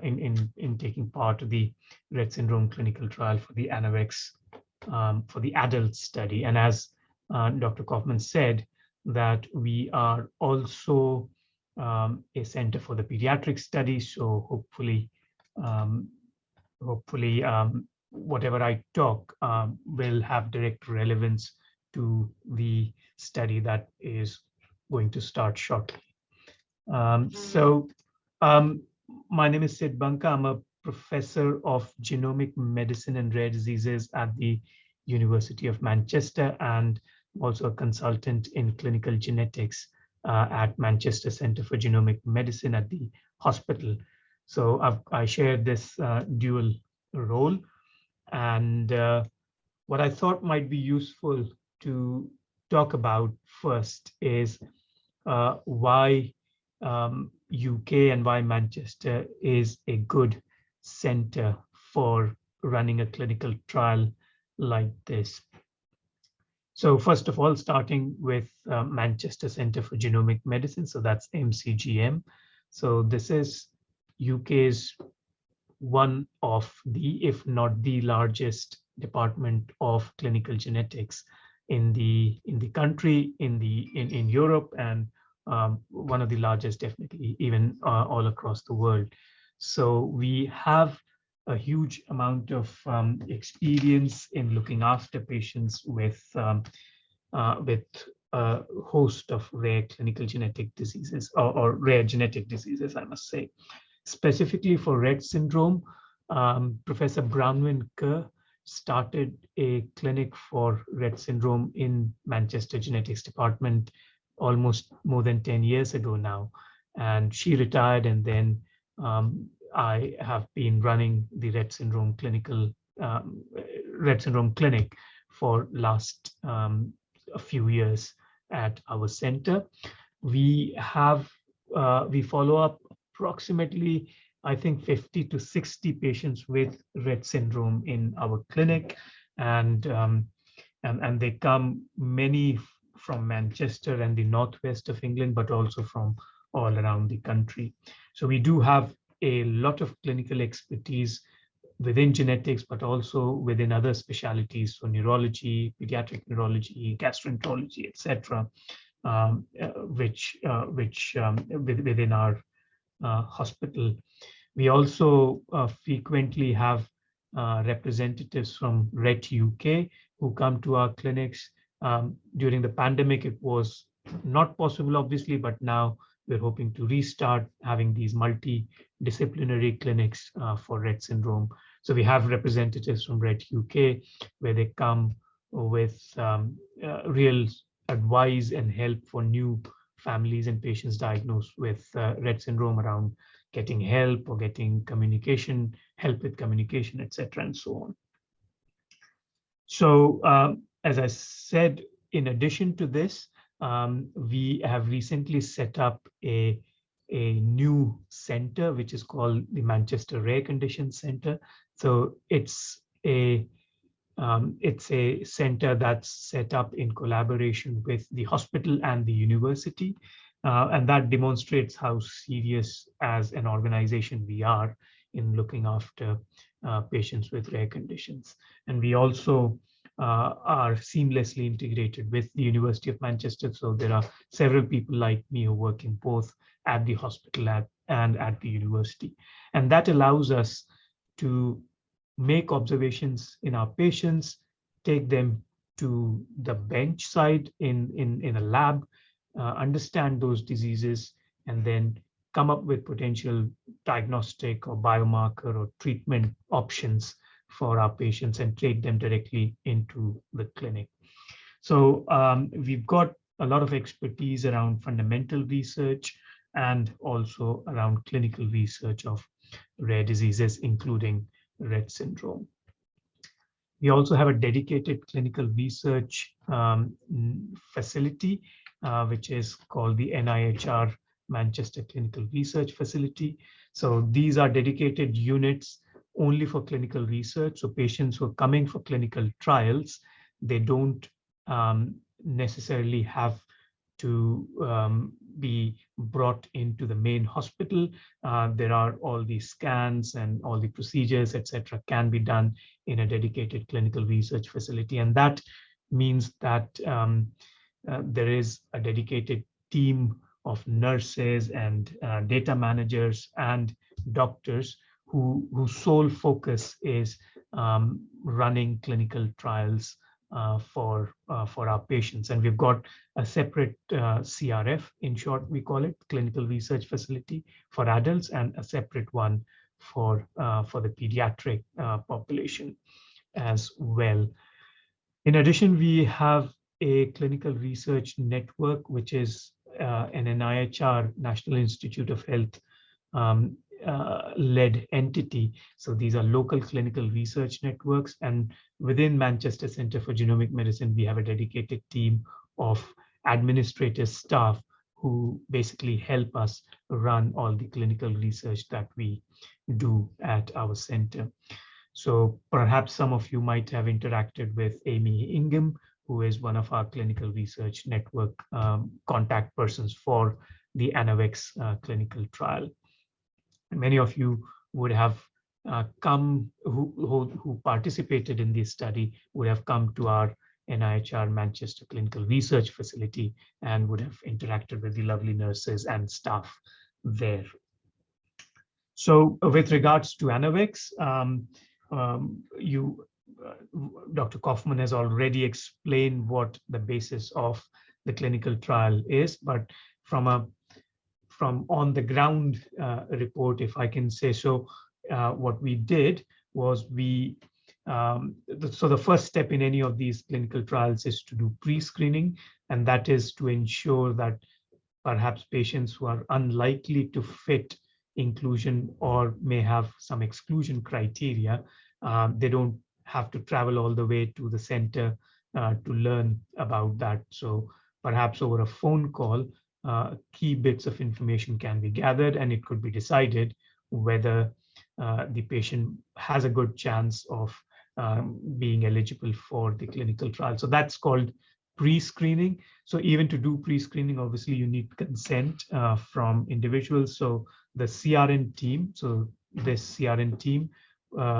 S4: in taking part of the Rett syndrome clinical trial for the Anavex for the adult study. And as Dr. Kaufmann said, that we are also a center for the pediatric study. So hopefully whatever I talk will have direct relevance to the study that is going to start shortly. My name is Sid Banka. I'm a professor of genomic medicine and rare diseases at the University of Manchester, and also a consultant in clinical genetics at Manchester Center for Genomic Medicine at the hospital. So I share this dual role, and what I thought might be useful to talk about first is why UK and why Manchester is a good center for running a clinical trial like this. So first of all, starting with Manchester Center for Genomic Medicine, so that's MCGM. So this is UK's one of the, if not the largest department of clinical genetics in the country, in Europe, and one of the largest, definitely, even all across the world. So we have a huge amount of experience in looking after patients with a host of rare clinical genetic diseases, or rare genetic diseases, I must say. Specifically for Rett syndrome, Professor Bronwyn Kerr started a clinic for Rett syndrome in Manchester Genetics Department almost more than 10 years ago now. And she retired, and then I have been running the Rett syndrome clinic for last a few years at our center. We follow up approximately, I think, 50 to 60 patients with Rett syndrome in our clinic, and they come many from Manchester and the northwest of England, but also from all around the country. So we do have a lot of clinical expertise within genetics, but also within other specialties, so neurology, pediatric neurology, gastroenterology, etc., within our hospital. We also frequently have representatives from Rett UK who come to our clinics. During the pandemic, it was not possible, obviously, but now we're hoping to restart having these multidisciplinary clinics for Rett syndrome. So we have representatives from Rett UK, where they come with real advice and help for new families and patients diagnosed with Rett syndrome around getting help or getting communication, help with communication, etc., and so on. So as I said, in addition to this, we have recently set up a a new center, which is called the Manchester Rare Condition Center. So it's a center that's set up in collaboration with the hospital and the university. And that demonstrates how serious as an organization we are in looking after patients with rare conditions. And we also are seamlessly integrated with the University of Manchester. So there are several people like me who work in both at the hospital and at the university. And that allows us to make observations in our patients, take them to the bench side in a lab, understand those diseases, and then come up with potential diagnostic or biomarker or treatment options for our patients and take them directly into the clinic. So we've got a lot of expertise around fundamental research and also around clinical research of rare diseases, including Rett syndrome. We also have a dedicated clinical research facility, which is called the NIHR Manchester Clinical Research Facility. So these are dedicated units only for clinical research. So patients who are coming for clinical trials, they don't necessarily have to be brought into the main hospital. There are all the scans and all the procedures, etc., can be done in a dedicated clinical research facility. And that means that there is a dedicated team of nurses and data managers and doctors whose sole focus is running clinical trials for our patients. And we've got a separate CRF, in short, we call it, clinical research facility for adults, and a separate one for the pediatric population as well. In addition, we have a clinical research network, which is an NIHR, National Institute of Health led entity. So these are local clinical research networks, and within Manchester Centre for Genomic Medicine, we have a dedicated team of administrative staff who basically help us run all the clinical research that we do at our center. So perhaps some of you might have interacted with Amy Ingham, who is one of our clinical research network contact persons for the Anavex clinical trial. Many of you would have come, who participated in this study, would have come to our NIHR Manchester Clinical Research Facility and would have interacted with the lovely nurses and staff there. So with regards to Anavex, Dr. Kaufmann has already explained what the basis of the clinical trial is, but from on the ground report, if I can say so, what we did was so the first step in any of these clinical trials is to do pre-screening, and that is to ensure that perhaps patients who are unlikely to fit inclusion or may have some exclusion criteria, they don't have to travel all the way to the center to learn about that. So perhaps over a phone call, key bits of information can be gathered, and it could be decided whether the patient has a good chance of being eligible for the clinical trial. So that's called pre-screening. So even to do pre-screening, obviously you need consent from individuals. So the CRN team, so this CRN team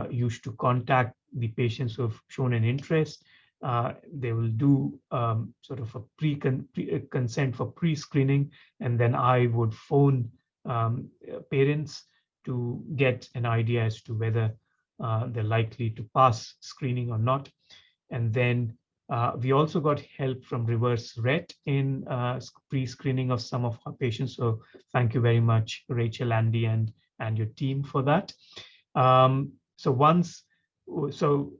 S4: used to contact the patients who have shown an interest. They will do sort of a consent for pre-screening, and then I would phone parents to get an idea as to whether they're likely to pass screening or not. And then we also got help from Reverse Rett in pre-screening of some of our patients. So thank you very much, Rachel, Andy, and your team for that.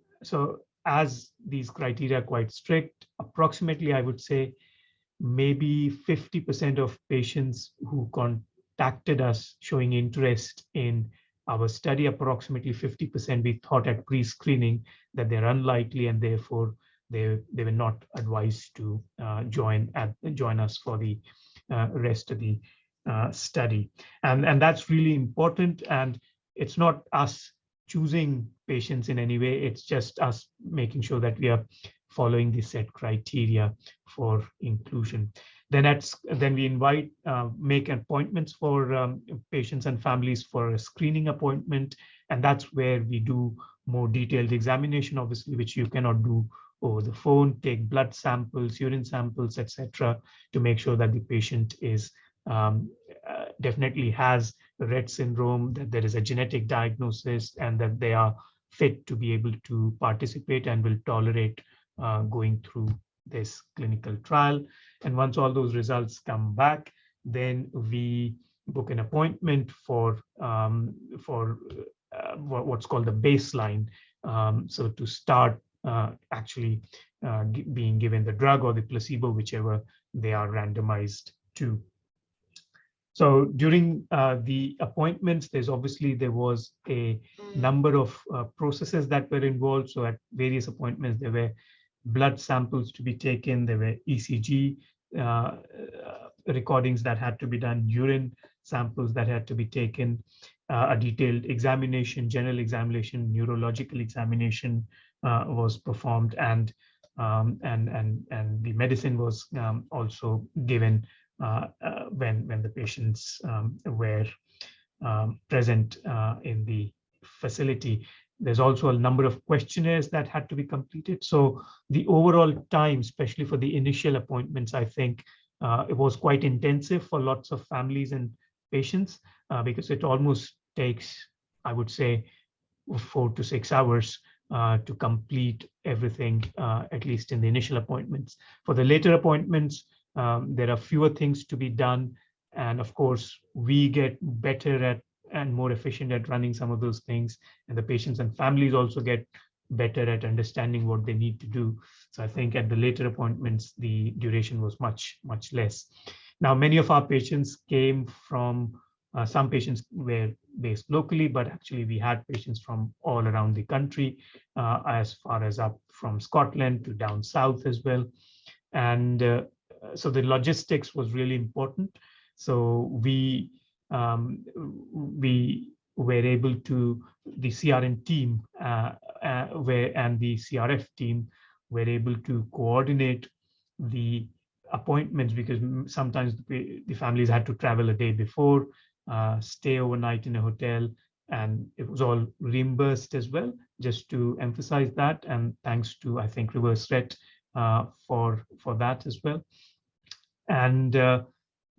S4: So as these criteria are quite strict, approximately, I would say, maybe 50% of patients who contacted us showing interest in our study, approximately 50% we thought at pre-screening that they're unlikely, and therefore they were not advised to join us for the rest of the study. And that's really important. And it's not us choosing patients in any way. It's just us making sure that we are following the set criteria for inclusion. Then we invite, make appointments for patients and families for a screening appointment. And that's where we do more detailed examination, obviously, which you cannot do over the phone, take blood samples, urine samples, etc., to make sure that the patient is definitely has Rett syndrome, that there is a genetic diagnosis, and that they are fit to be able to participate and will tolerate going through this clinical trial. And once all those results come back, then we book an appointment for what's called the baseline. So to start actually being given the drug or the placebo, whichever they are randomized to. So during the appointments, there was a number of processes that were involved. So at various appointments, there were blood samples to be taken, there were ECG recordings that had to be done, urine samples that had to be taken, a detailed examination, general examination, neurological examination was performed, and the medicine was also given when the patients were present in the facility. There's also a number of questionnaires that had to be completed. So the overall time, especially for the initial appointments, I think it was quite intensive for lots of families and patients because it almost takes, I would say, 4 to 6 hours to complete everything, at least in the initial appointments. For the later appointments, there are fewer things to be done. And of course, we get better at and more efficient at running some of those things. And the patients and families also get better at understanding what they need to do. So I think at the later appointments, the duration was much, much less. Now, many of our patients came from, some patients were based locally, but actually we had patients from all around the country, as far as up from Scotland to down south as well. And so the logistics was really important. So we were able to, the CRN team and the CRF team were able to coordinate the appointments, because sometimes the families had to travel a day before, stay overnight in a hotel, and it was all reimbursed as well, just to emphasize that. And thanks to, I think, Reverse Rett for that as well. And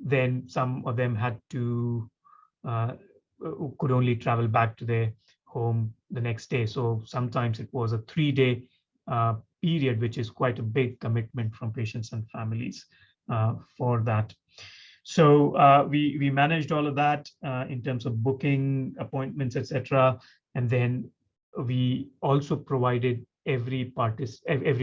S4: then some of them had to could only travel back to their home the next day. So sometimes it was a 3-day period, which is quite a big commitment from patients and families for that. So we managed all of that in terms of booking appointments, etc. And then we also provided every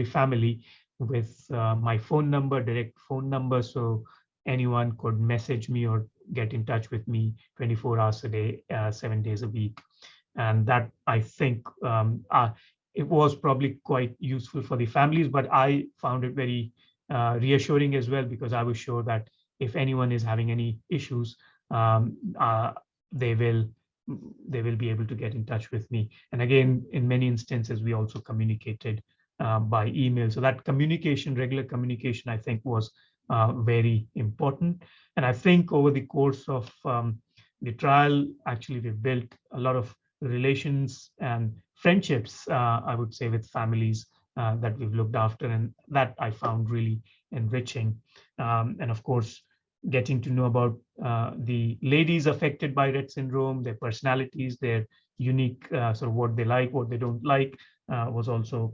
S4: family with my phone number, direct phone number, so anyone could message me or get in touch with me 24 hours a day, 7 days a week. And that, I think, it was probably quite useful for the families, but I found it very reassuring as well, because I was sure that if anyone is having any issues, they will be able to get in touch with me. And again, in many instances, we also communicated by email. So that communication, regular communication, I think was very important. And I think over the course of the trial, actually, we've built a lot of relations and friendships, I would say, with families that we've looked after. And that I found really enriching. And of course, getting to know about the ladies affected by Rett syndrome, their personalities, their unique sort of what they like, what they don't like, was also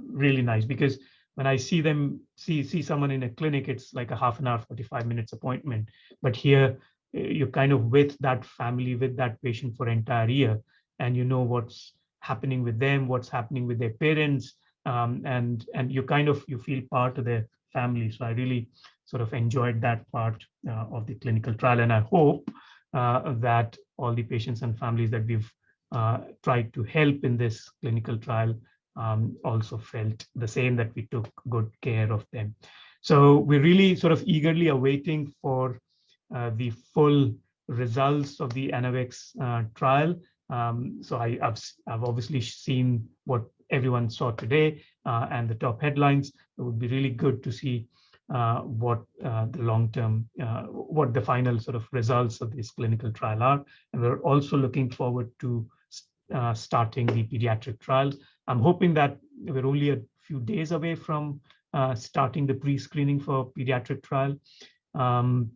S4: really nice. Because when I see them, see someone in a clinic, it's like a half an hour, 45 minutes appointment. But here, you're kind of with that family, with that patient for an entire year, and you know what's happening with them, what's happening with their parents, and you feel part of their family. So I really sort of enjoyed that part of the clinical trial, and I hope that all the patients and families that we've tried to help in this clinical trial also felt the same, that we took good care of them. So we're really sort of eagerly awaiting for the full results of the Anavex trial. So I've obviously seen what everyone saw today and the top headlines. It would be really good to see what the long-term, what the final sort of results of this clinical trial are. And we're also looking forward to starting the pediatric trial. I'm hoping that we're only a few days away from starting the pre-screening for pediatric trial. We're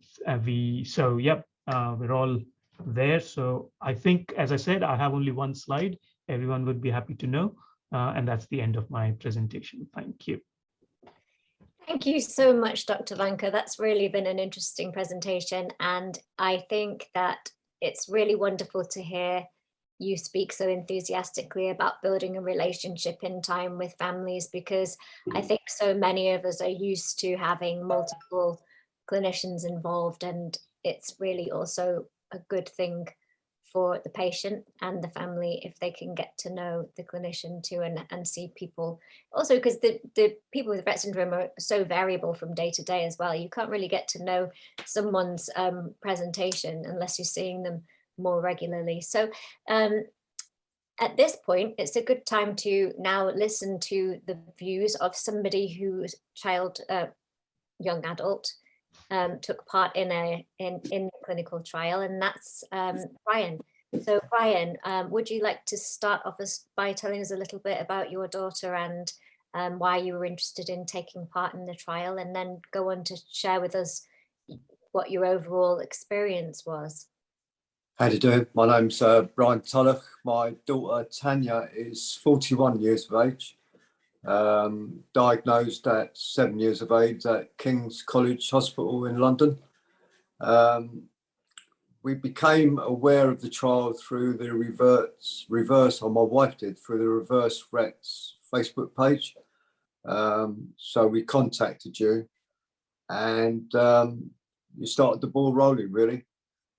S4: all there. So I think, as I said, I have only one slide. Everyone would be happy to know. And that's the end of my presentation. Thank you.
S1: Thank you so much, Dr. Banka. That's really been an interesting presentation. And I think that it's really wonderful to hear you speak so enthusiastically about building a relationship in time with families, because I think so many of us are used to having multiple clinicians involved, and it's really also a good thing for the patient and the family if they can get to know the clinician too, and see people also, because the people with Rett syndrome are so variable from day to day as well. You can't really get to know someone's presentation unless you're seeing them more regularly. So at this point, it's a good time to now listen to the views of somebody whose child, young adult, took part in a clinical trial, and that's Brian. So Brian, would you like to start off by telling us a little bit about your daughter and why you were interested in taking part in the trial, and then go on to share with us what your overall experience was?
S5: How do you do? My name's Brian Tulloch. My daughter Tanya is 41 years of age. Diagnosed at 7 years of age at King's College Hospital in London. We became aware of the trial through the reverse, or my wife did, through the Reverse Rett's Facebook page. So we contacted you, and you started the ball rolling, really.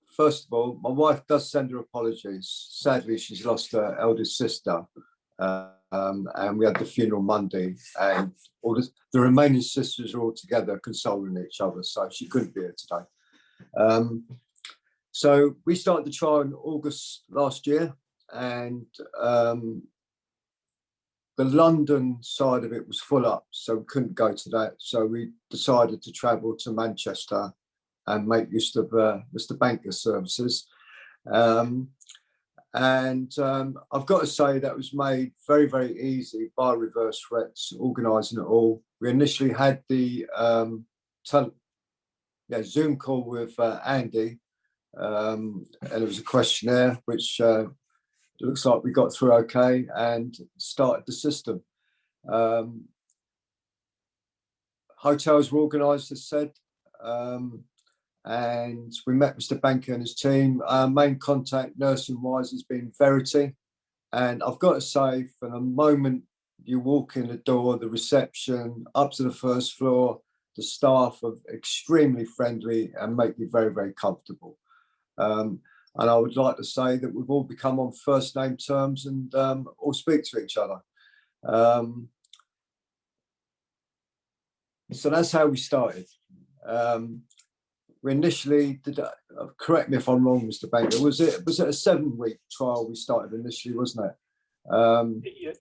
S5: First of all, my wife does send her apologies. Sadly, she's lost her eldest sister. And we had the funeral Monday, and all the remaining sisters are all together consoling each other, so she couldn't be here today. So we started the trial in August last year, and the London side of it was full up, so we couldn't go to that. So we decided to travel to Manchester and make use of Mr. Banka's services. And I've got to say that was made very, very easy by Reverse Rett's organising it all. We initially had the Zoom call with Andy, and it was a questionnaire, which looks like we got through okay, and started the system. Hotels were organised, as said. And we met Mr. Banka and his team. Our main contact, nursing-wise, has been Verity. And I've got to say, from the moment you walk in the door, the reception, up to the first floor, the staff are extremely friendly and make you very, very comfortable. And I would like to say that we've all become on first name terms and all speak to each other. So that's how we started. We initially did, correct me if I'm wrong, Mr. Banka, was it a 7-week trial we started initially, wasn't it?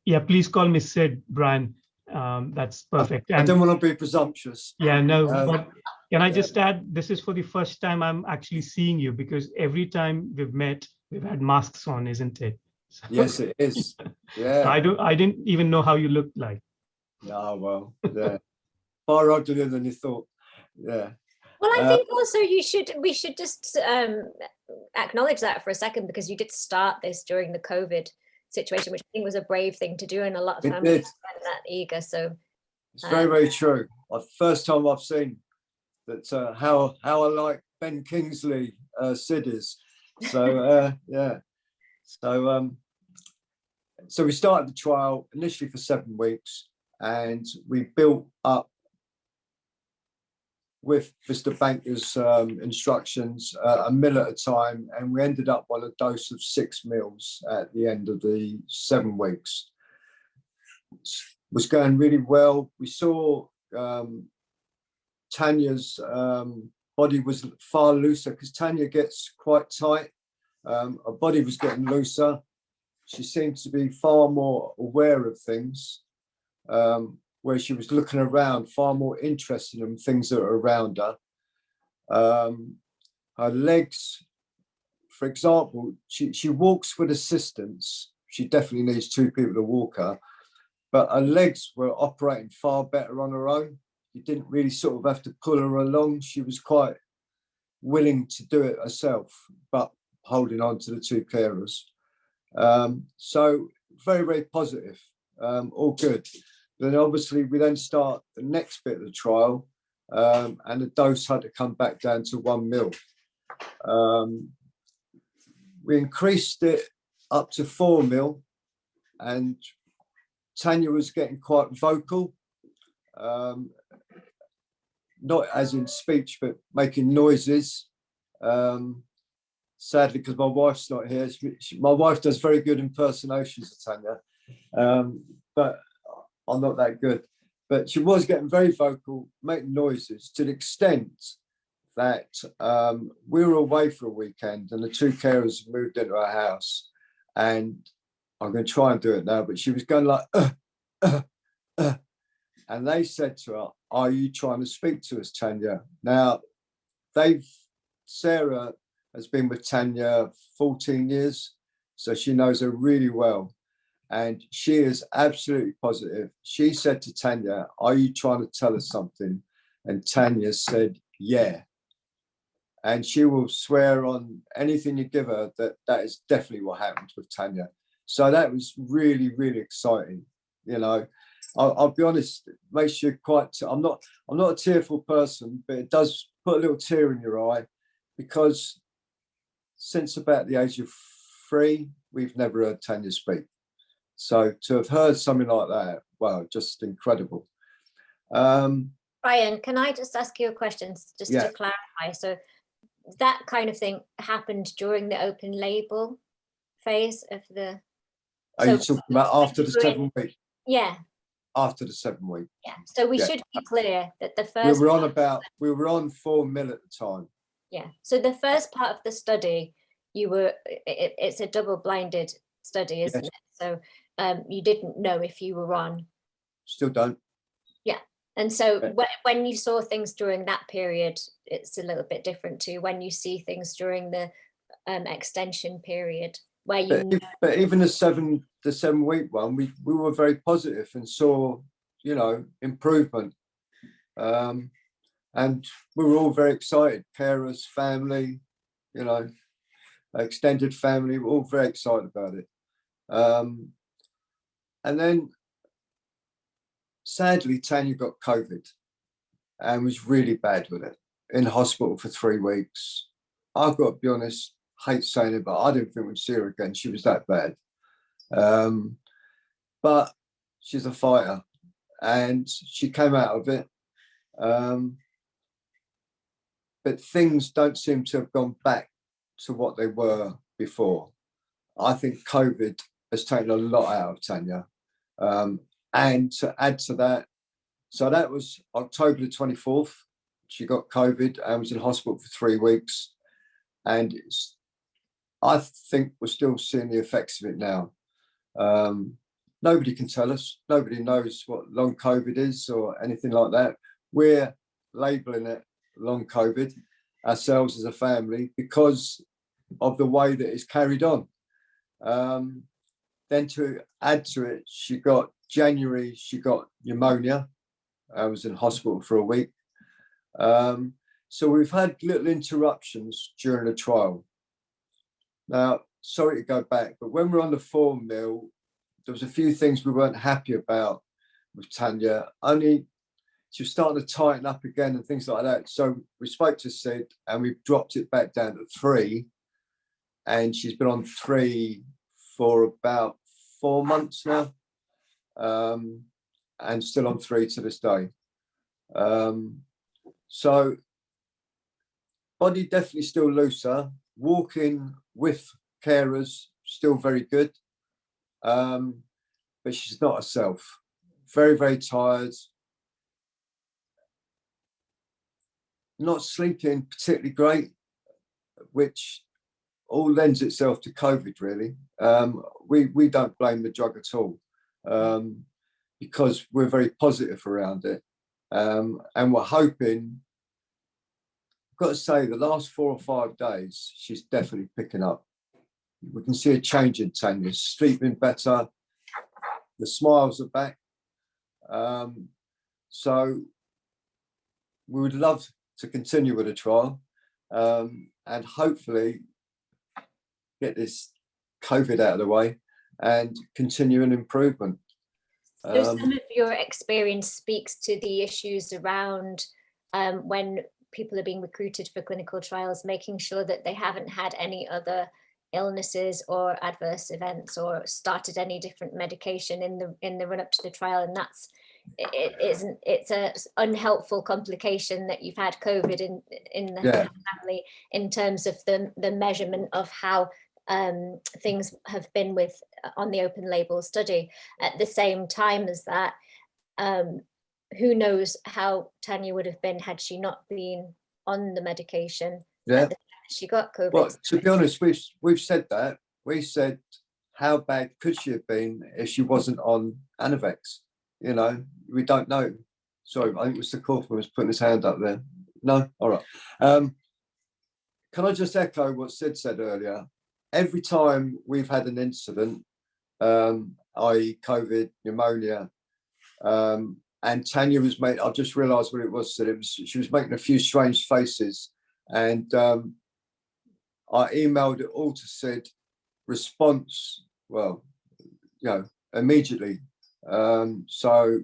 S4: Yeah, please call me Sid, Brian. That's perfect.
S5: I don't want to be presumptuous.
S4: Yeah, no, but can I just add, this is for the first time I'm actually seeing you, because every time we've met, we've had masks on, isn't it? So,
S5: yes, it is. Yeah.
S4: I didn't even know how you looked like.
S5: No, well, yeah. Far uglier than you thought. Yeah.
S1: Well, I think also we should just acknowledge that for a second, because you did start this during the COVID situation, which I think was a brave thing to do, and a lot of families weren't that eager. So
S5: it's very, very true. First time I've seen that how I like Ben Kingsley Sid is. So yeah. So we started the trial initially for 7 weeks, and we built up with Mr. Banka's instructions, a meal at a time, and we ended up on a dose of 6 meals at the end of the 7 weeks. It was going really well. We saw Tanya's body was far looser because Tanya gets quite tight. Her body was getting looser. She seemed to be far more aware of things, where she was looking around, far more interested in things that are around her. Her legs, for example, she walks with assistance. She definitely needs two people to walk her, but her legs were operating far better on her own. You didn't really sort of have to pull her along. She was quite willing to do it herself, but holding on to the two carers. So very, very positive, all good. Then obviously we then start the next bit of the trial, and the dose had to come back down to 1 ml. We increased it up to 4 ml, and Tanya was getting quite vocal, not as in speech, but making noises. Sadly, because my wife's not here, my wife does very good impersonations of Tanya, but I'm not that good. But she was getting very vocal, making noises to the extent that we were away for a weekend and the two carers moved into our house, and I'm going to try and do it now, but she was going like, and they said to her, "Are you trying to speak to us, Tanya?" Now, Sarah has been with Tanya 14 years, so she knows her really well. And she is absolutely positive. She said to Tanya, "Are you trying to tell us something?" And Tanya said, "Yeah." And she will swear on anything you give her that that is definitely what happened with Tanya. So that was really, really exciting. You know, I'll be honest, it makes you quite, I'm not a tearful person, but it does put a little tear in your eye, because since about the age of 3, we've never heard Tanya speak. So to have heard something like that, wow, just incredible.
S1: Brian, can I just ask you a question just to clarify? So that kind of thing happened during the open label phase of the...
S5: Are you talking about after the 7 week?
S1: Yeah.
S5: After the 7 week.
S1: Yeah. So we should be clear that the first...
S5: We were on 4 ml at the time.
S1: Yeah. So the first part of the study, it's a double-blinded study, isn't it? So you didn't know if you were on.
S5: Still don't.
S1: Yeah. And so when you saw things during that period, it's a little bit different to when you see things during the extension period, where you...
S5: But even the 7 week one, we were very positive and saw, you know, improvement. And we were all very excited, carers, family, you know, extended family, we're all very excited about it. And then sadly, Tanya got COVID and was really bad with it, in hospital for 3 weeks. I've got to be honest, hate saying it, but I didn't think we'd see her again. She was that bad. But she's a fighter and she came out of it. But things don't seem to have gone back to what they were before. I think COVID has taken a lot out of Tanya. And to add to that, so that was October the 24th. She got COVID and was in hospital for 3 weeks. And I think we're still seeing the effects of it now. Nobody can tell us. Nobody knows what long COVID is or anything like that. We're labeling it long COVID ourselves as a family because of the way that it's carried on. Then to add to it, January, she got pneumonia. I was in hospital for a week. So we've had little interruptions during the trial. Now, sorry to go back, but when we're on the 4 ml, there was a few things we weren't happy about with Tanya. Only she was starting to tighten up again and things like that. So we spoke to Sid and we dropped it back down to 3. And she's been on 3 for about 4 months now. And still on 3 to this day. So body definitely still looser. Walking with carers still very good. But she's not herself. Very, very tired. not sleeping particularly great, which all lends itself to COVID, really. We don't blame the drug at all, because we're very positive around it. And we're hoping, I've got to say, the last 4 or 5 days, she's definitely picking up. We can see a change in Tanya, sleeping better, the smiles are back. So we would love to continue with the trial, and hopefully get this COVID out of the way and continue an improvement.
S1: So some of your experience speaks to the issues around when people are being recruited for clinical trials, making sure that they haven't had any other illnesses or adverse events or started any different medication in the run up to the trial, and it's a unhelpful complication that you've had COVID in the family, in terms of the measurement of how things have been on the open label study. At the same time as that, who knows how Tanya would have been had she not been on the medication at the time she got COVID.
S5: Well, to be honest, we've said that. We said, how bad could she have been if she wasn't on Anavex? You know, we don't know. Sorry, I think Mr. Kaufmann was putting his hand up there. No? All right. Can I just echo what Sid said earlier? Every time we've had an incident, i.e. COVID, pneumonia, and Tanya was I've just realised what it was, Sid. She was making a few strange faces, and I emailed it all to Sid, response, well, you know, immediately. So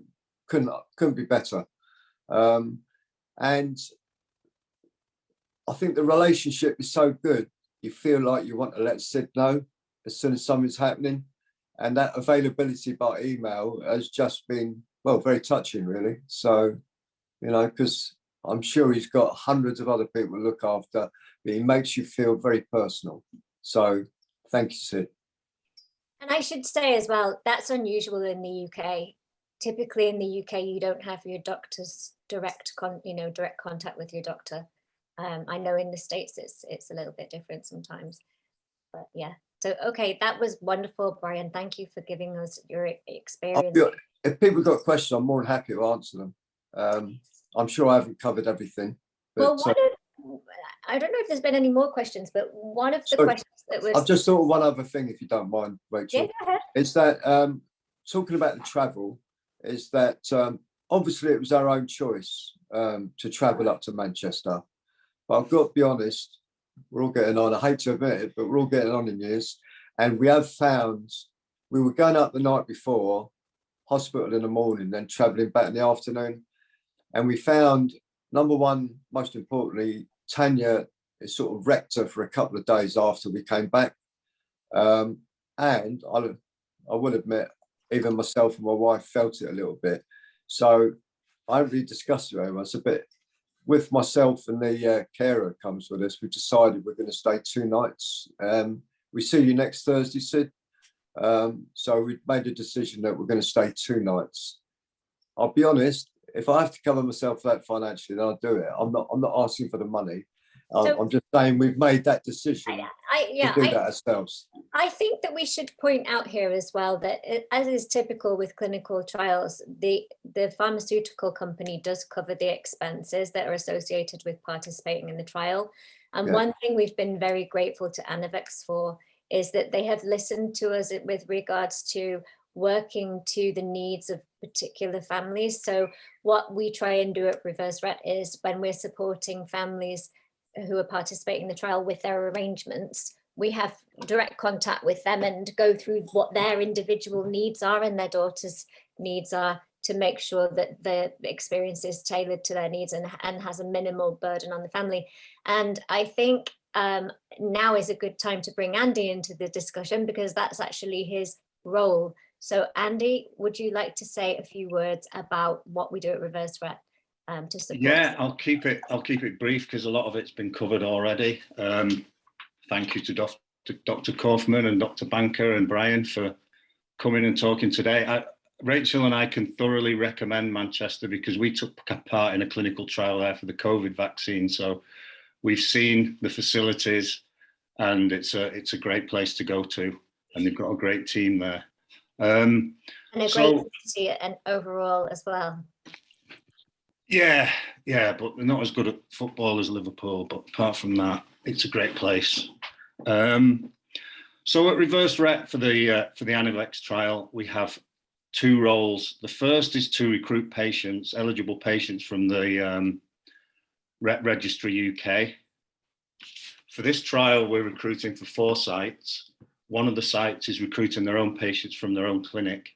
S5: couldn't be better. And I think the relationship is so good, you feel like you want to let Sid know as soon as something's happening. And that availability by email has just been, well, very touching, really. So, you know, because I'm sure he's got hundreds of other people to look after, but he makes you feel very personal. So thank you, Sid.
S1: And I should say as well, that's unusual in the UK. Typically in the UK, you don't have your doctor's direct contact with your doctor. I know in the States it's a little bit different sometimes, but yeah. So, okay, that was wonderful, Brian. Thank you for giving us your experience.
S5: If people got questions, I'm more than happy to answer them. I'm sure I haven't covered everything. But,
S1: well, I don't know if there's been any more questions, but one of the questions that was...
S5: I've just thought of one other thing, if you don't mind, Rachel.
S1: Yeah, go ahead.
S5: It's that, talking about the travel, is that obviously it was our own choice to travel up to Manchester. But I've got to be honest, we're all getting on. I hate to admit it, but we're all getting on in years. And we have found, we were going up the night before, hospital in the morning, then travelling back in the afternoon. And we found, number one, most importantly, Tanya is sort of wrecked her for a couple of days after we came back. And I will admit, even myself and my wife felt it a little bit. So I haven't really discussed it very much. A bit with myself and the carer comes with us. We decided we're going to stay 2 nights. We see you next Thursday, Sid. So we made a decision that we're going to stay 2 nights. I'll be honest, if I have to cover myself that financially, then I'll do it. I'm not asking for the money. I'm just saying we've made that decision to do that ourselves.
S1: I think that we should point out here as well that, as is typical with clinical trials, the pharmaceutical company does cover the expenses that are associated with participating in the trial. And one thing we've been very grateful to Anavex for is that they have listened to us with regards to working to the needs of particular families. So what we try and do at Reverse Rett is, when we're supporting families who are participating in the trial with their arrangements, we have direct contact with them and go through what their individual needs are and their daughter's needs are, to make sure that the experience is tailored to their needs and has a minimal burden on the family. And I think now is a good time to bring Andy into the discussion, because that's actually his role. So Andy, would you like to say a few words about what we do at Reverse Rett to support?
S6: Yeah, I'll keep it brief because a lot of it's been covered already. Thank you to Dr. Kaufmann and Dr. Banka and Brian for coming and talking today. Rachel and I can thoroughly recommend Manchester because we took part in a clinical trial there for the COVID vaccine. So we've seen the facilities, and it's a great place to go to, and they've got a great team there.
S1: And a great city and overall as well.
S6: Yeah, but they're not as good at football as Liverpool. But apart from that, it's a great place. So at Reverse Rett for the Anavex trial, we have 2 roles. The first is to recruit patients, eligible patients from the Rett Registry UK. For this trial, we're recruiting for 4 sites. One of the sites is recruiting their own patients from their own clinic.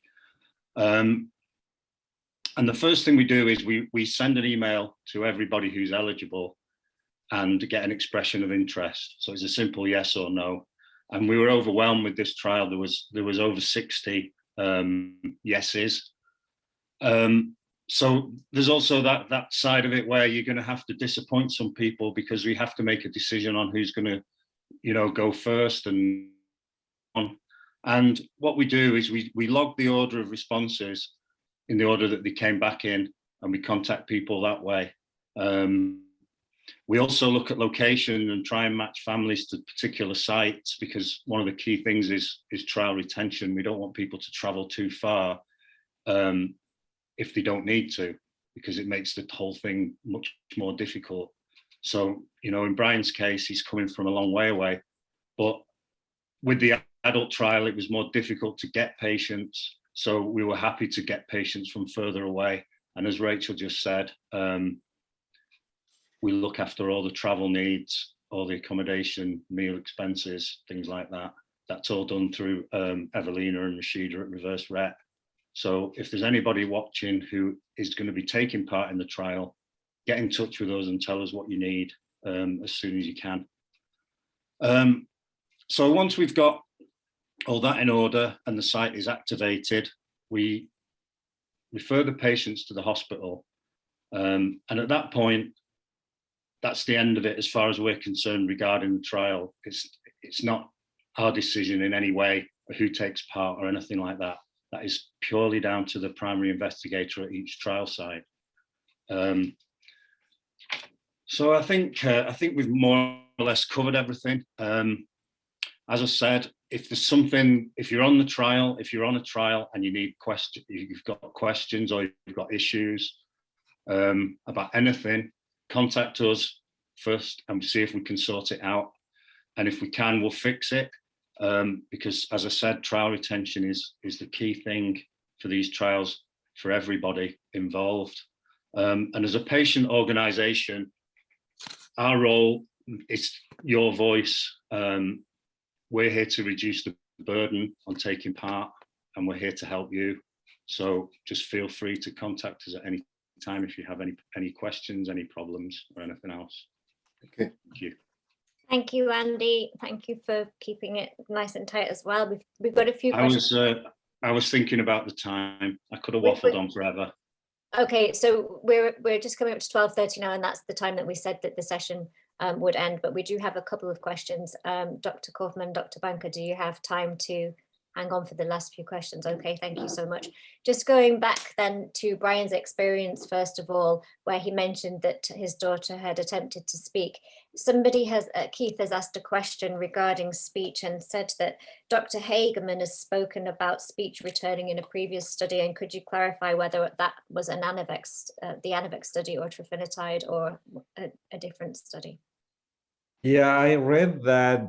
S6: And the first thing we do is we send an email to everybody who's eligible and get an expression of interest. So it's a simple yes or no. And we were overwhelmed with this trial. There was over 60 yeses. So there's also that side of it where you're going to have to disappoint some people because we have to make a decision on who's going to, go first and on. And what we do is we log the order of responses in the order that they came back in, and we contact people that way. We also look at location and try and match families to particular sites, because one of the key things is trial retention. We don't want people to travel too far if they don't need to, because it makes the whole thing much more difficult. So, in Brian's case, he's coming from a long way away, but with the adult trial, it was more difficult to get patients. So we were happy to get patients from further away. And as Rachel just said, we look after all the travel needs, all the accommodation, meal expenses, things like that. That's all done through Evelina and Rashida at Reverse Rett. So if there's anybody watching who is going to be taking part in the trial, get in touch with us and tell us what you need as soon as you can. So once we've got all that in order and the site is activated, we refer the patients to the hospital. And at that point, that's the end of it as far as we're concerned regarding the trial. It's not our decision in any way who takes part or anything like that. That is purely down to the primary investigator at each trial site. So I think we've more or less covered everything. As I said, if there's something, if you're on a trial and you need questions, you've got questions or you've got issues about anything, contact us first and see if we can sort it out. And if we can, we'll fix it. Because as I said, trial retention is the key thing for these trials for everybody involved. And as a patient organisation, our role is your voice. We're here to reduce the burden on taking part, and we're here to help you. So just feel free to contact us at any time if you have any questions, any problems, or anything else.
S5: Okay.
S6: Thank you.
S1: Thank you, Andy. Thank you for keeping it nice and tight as well. We've got a few questions.
S6: I was thinking about the time. I could have waffled on forever.
S1: Okay, so we're just coming up to 12:30 now, and that's the time that we said that the session would end, but we do have a couple of questions. Dr. Kaufmann, Dr. Banka, do you have time to hang on for the last few questions? Okay, thank you so much. Just going back then to Brian's experience, first of all, where he mentioned that his daughter had attempted to speak. Keith has asked a question regarding speech and said that Dr. Hageman has spoken about speech returning in a previous study, and could you clarify whether that was an Anavex, the Anavex study, or trofinetide, or a different study?
S2: Yeah, I read that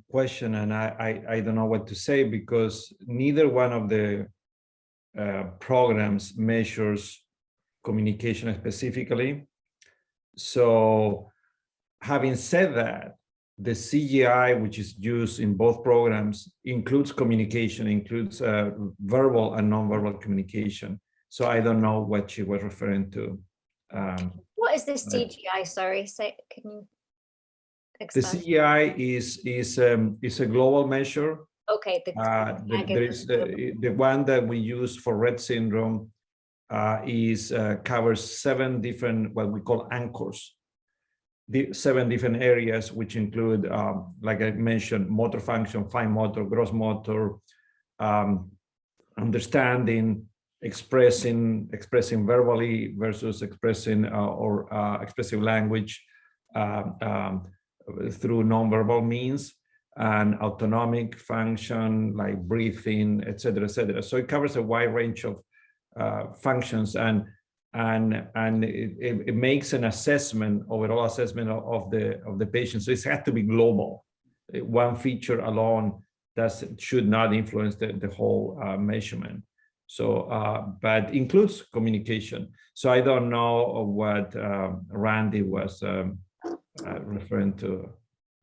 S2: question, and I don't know what to say, because neither one of the programs measures communication specifically. So having said that, the CGI, which is used in both programs, includes communication, includes verbal and nonverbal communication. So I don't know what she was referring to.
S1: What is this CGI? Sorry, can you expand?
S2: The CGI is a global measure.
S1: Okay.
S2: There is the one that we use for Rett syndrome covers 7 different, what we call anchors. The 7 different areas, which include, like I mentioned, motor function, fine motor, gross motor, understanding, expressing verbally versus expressing or expressive language through nonverbal means, and autonomic function like breathing, et cetera, et cetera. So it covers a wide range of functions, and it makes an assessment, overall assessment of the patient. So it has to be global. One feature alone should not influence the whole measurement. So, but includes communication. So I don't know what Randy was referring to.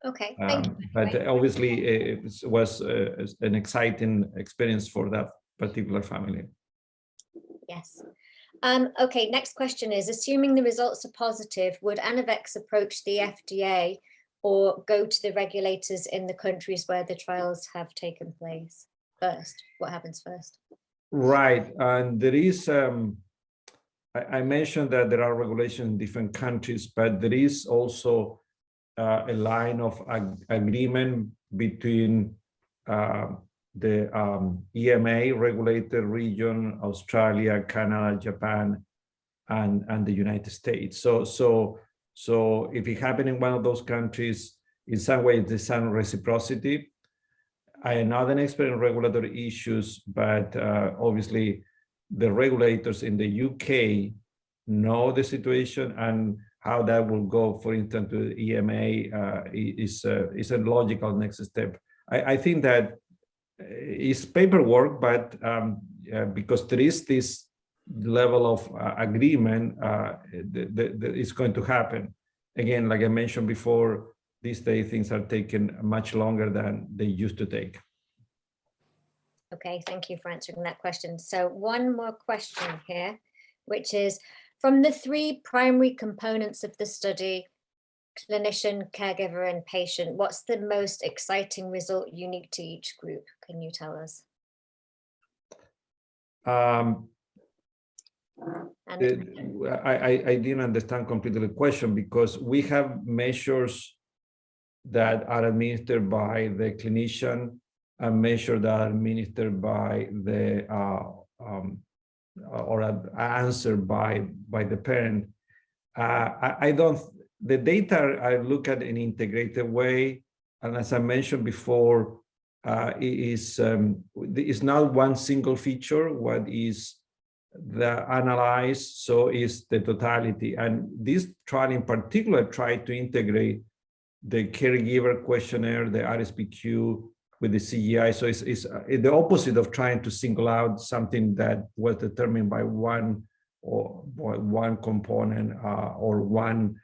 S1: Okay, thank you.
S2: But obviously it was an exciting experience for that particular family.
S1: Yes. Okay, next question is, assuming the results are positive, would Anavex approach the FDA or go to the regulators in the countries where the trials have taken place first? What happens first? Right, and there is, I mentioned that there are regulations in different countries, but there is also a line of agreement between the EMA regulated region, Australia, Canada, Japan, and the United States. So if it happened in one of those countries, in some way there's some reciprocity. I am not an expert in regulatory issues, but obviously the regulators in the UK know the situation, and how that will go, for instance, to the EMA is a logical next step. I think that it's paperwork, but because there is this level of agreement, it's going to happen. Again, like I mentioned before, these days things are taking much longer than they used to take. Okay, thank you for answering that question. So one more question here, which is, from the three primary components of the study, clinician, caregiver, and patient, what's the most exciting result unique to each group? Can you tell us? I didn't understand completely the question, because we have measures that are administered by the clinician and measures that are administered by the or answered by the parent. The data I look at in an integrated way, and as I mentioned before, it's not one single feature. What is the analyzed, so is the totality. And this trial in particular tried to integrate the caregiver questionnaire, the RSBQ, with the CGI. So it's the opposite of trying to single out something that was determined by one component or one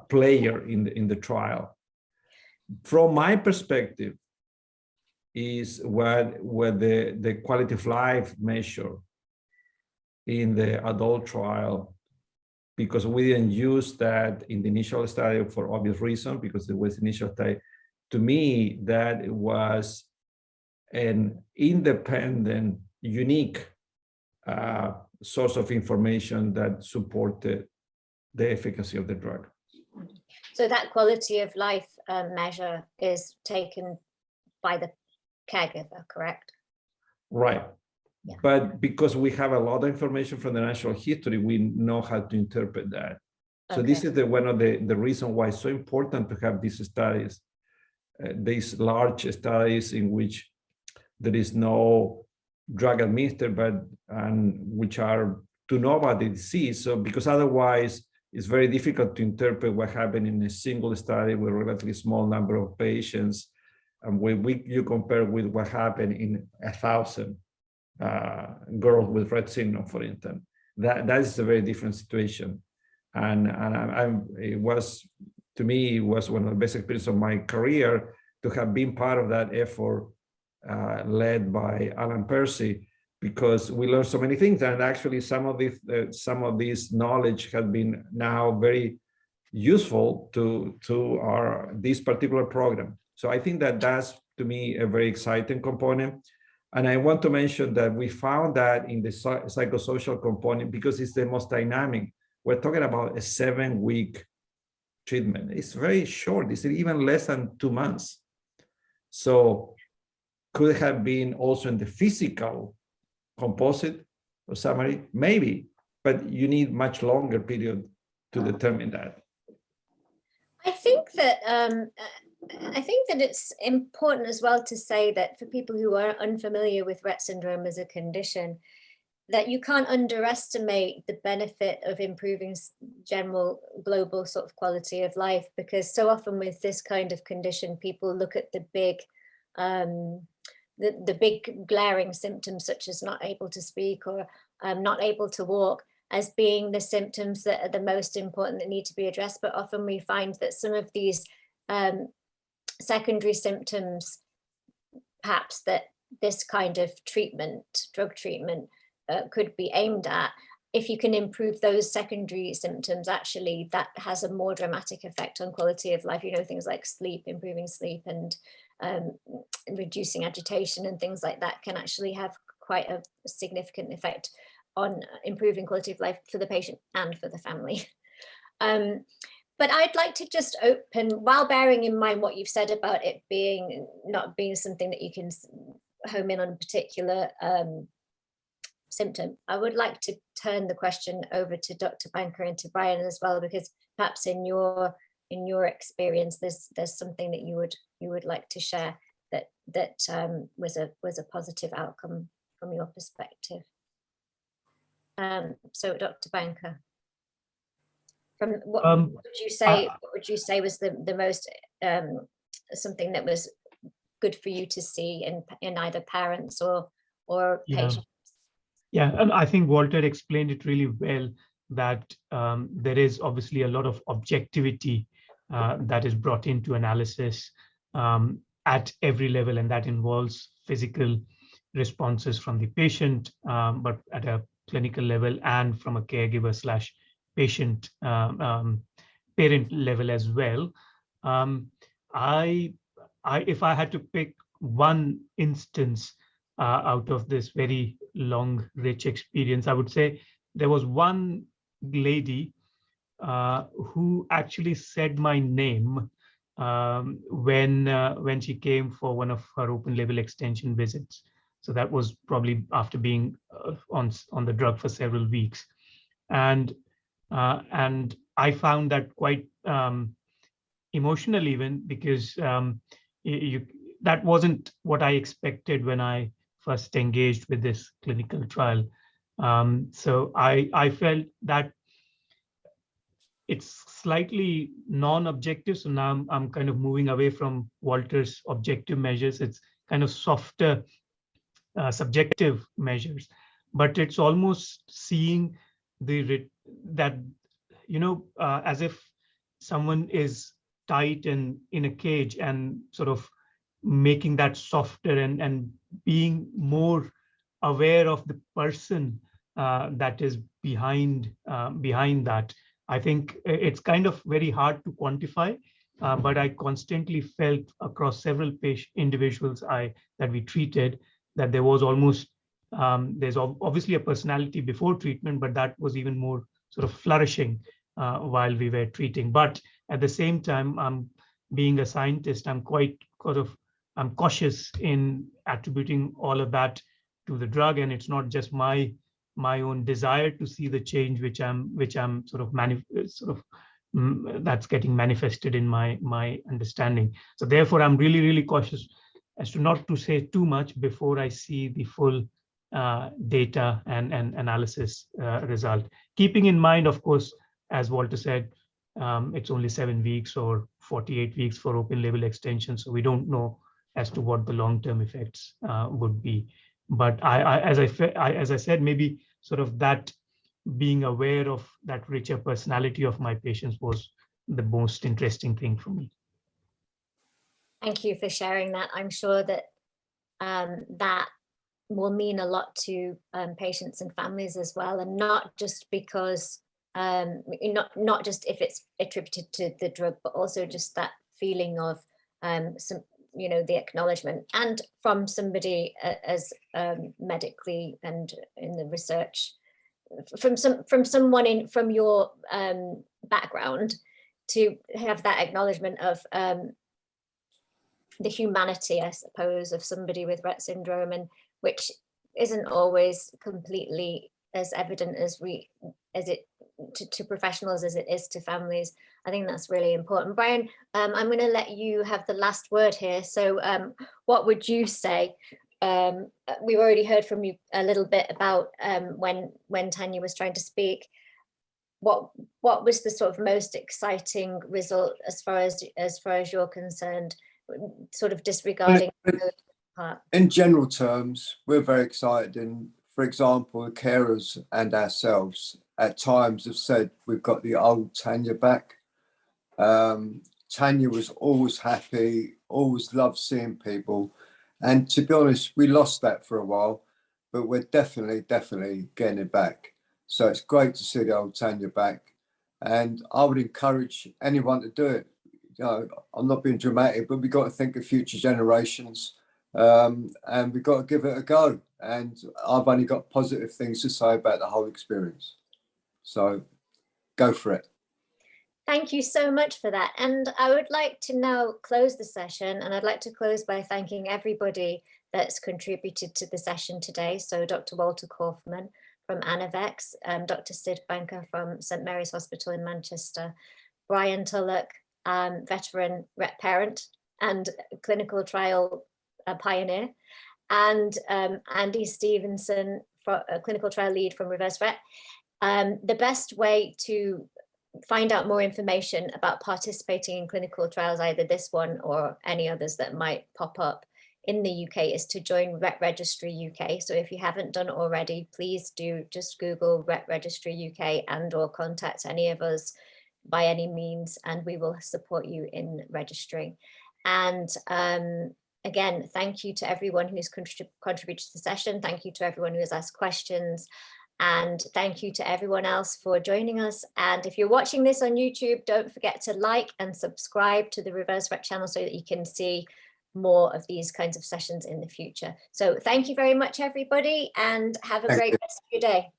S1: player in the trial. From my perspective, is what the quality of life measure in the adult trial, because we didn't use that in the initial study for obvious reason, because it was initial study. To me, that was an independent, unique source of information that supported the efficacy of the drug. So that quality of life measure is taken by the caregiver, correct? Right. Yeah. But because we have a lot of information from the natural history, we know how to interpret that. So okay. This is one of the reasons why it's so important to have these studies, these large studies in which there is no drug administered, and which are to know about the disease. So because otherwise it's very difficult to interpret what happened in a single study with a relatively small number of patients, and when you compare with what happened in 1,000 girls with Rett syndrome, for instance. That is a very different situation, and it was, to me, it was one of the best experiences of my career to have been part of that effort led by Alan Percy, because we learned so many things, and actually some of this knowledge has been now very useful to this particular program. So I think that that's, to me, a very exciting component. And I want to mention that we found that in the psychosocial component, because it's the most dynamic. We're talking about a 7-week treatment. It's very short. It's even less than 2 months. So could have been also in the physical composite,
S2: or summary? Maybe, but you need much longer period to determine that.
S1: I think that it's important as well to say that for people who are unfamiliar with Rett syndrome as a condition, that you can't underestimate the benefit of improving general global sort of quality of life, because so often with this kind of condition, people look at the big big glaring symptoms such as not able to speak or not able to walk as being the symptoms that are the most important that need to be addressed. But often we find that some of these secondary symptoms, perhaps that this kind of treatment, drug treatment, could be aimed at. If you can improve those secondary symptoms, actually that has a more dramatic effect on quality of life. You know, things like sleep, improving sleep, and reducing agitation and things like that can actually have quite a significant effect on improving quality of life for the patient and for the family. But I'd like to just open, while bearing in mind what you've said about it being not being something that you can home in on a particular symptom, I would like to turn the question over to Dr. Banka and to Brian as well, because perhaps in your experience, there's something that you would like to share that was a positive outcome from your perspective. So Dr. Banka, from what would you say? What would you say was the most something that was good for you to see in either parents or patients?
S4: Yeah, I think Walter explained it really well, that there is obviously a lot of objectivity that is brought into analysis at every level, and that involves physical responses from the patient, but at a clinical level and from a caregiver / patient parent level as well. If I had to pick one instance out of this very long, rich experience, I would say there was one lady who actually said my name when she came for one of her open label extension visits. So that was probably after being on the drug for several weeks, and I found that quite emotional, even because that wasn't what I expected when I first engaged with this clinical trial. So I felt that it's slightly non-objective. So now I'm kind of moving away from Walter's objective measures. It's kind of softer subjective measures, but it's almost seeing that, you know, as if someone is tight and in a cage, and sort of making that softer and being more aware of the person that is behind that. I think it's kind of very hard to quantify, but I constantly felt across several individuals that we treated that there was almost, there's obviously a personality before treatment, but that was even more sort of flourishing while we were treating. But at the same time, being a scientist, I'm cautious in attributing all of that to the drug, and it's not just my own desire to see the change, which I'm that's getting manifested in my understanding. So therefore, I'm really, really cautious as to not to say too much before I see the full data and analysis result. Keeping in mind, of course, as Walter said, it's only 7 weeks or 48 weeks for open label extension, so we don't know as to what the long-term effects would be. But as I said, maybe sort of that being aware of that richer personality of my patients was the most interesting thing for me.
S1: Thank you for sharing that. I'm sure that that will mean a lot to patients and families as well, and not just because not just if it's attributed to the drug, but also just that feeling of some, you know, the acknowledgement, and from somebody as medically and in the research, from someone from your background, to have that acknowledgement of the humanity, I suppose, of somebody with Rett syndrome, and which isn't always completely as evident as it to professionals as it is to families. I think that's really important. Brian, I'm going to let you have the last word here. So what would you say? We've already heard from you a little bit about when Tanya was trying to speak. What was the sort of most exciting result as far as you're concerned, sort of disregarding the part?
S5: In general terms, we're very excited. And for example, the carers and ourselves at times have said we've got the old Tanya back. Tanya was always happy, always loved seeing people. And to be honest, we lost that for a while, but we're definitely getting it back. So it's great to see the old Tanya back. And I would encourage anyone to do it. You know, I'm not being dramatic, but we've got to think of future generations, and we've got to give it a go. And I've only got positive things to say about the whole experience. So go for it.
S1: Thank you so much for that. And I would like to now close the session, and I'd like to close by thanking everybody that's contributed to the session today. So Dr. Walter Kaufmann from Anavex, Dr. Sid Banka from St Mary's Hospital in Manchester, Brian Tullock, veteran Rett parent and clinical trial pioneer, and Andy Stevenson, a clinical trial lead from Reverse Rett. The best way to find out more information about participating in clinical trials, either this one or any others that might pop up in the UK, is to join Rett Registry UK. So if you haven't done it already, please do just Google Rett Registry UK and or contact any of us by any means, and we will support you in registering. And again, thank you to everyone who's contributed to the session. Thank you to everyone who has asked questions. And thank you to everyone else for joining us. And if you're watching this on YouTube, don't forget to like and subscribe to the Reverse Rett channel so that you can see more of these kinds of sessions in the future. So thank you very much, everybody, and have a great rest of your day.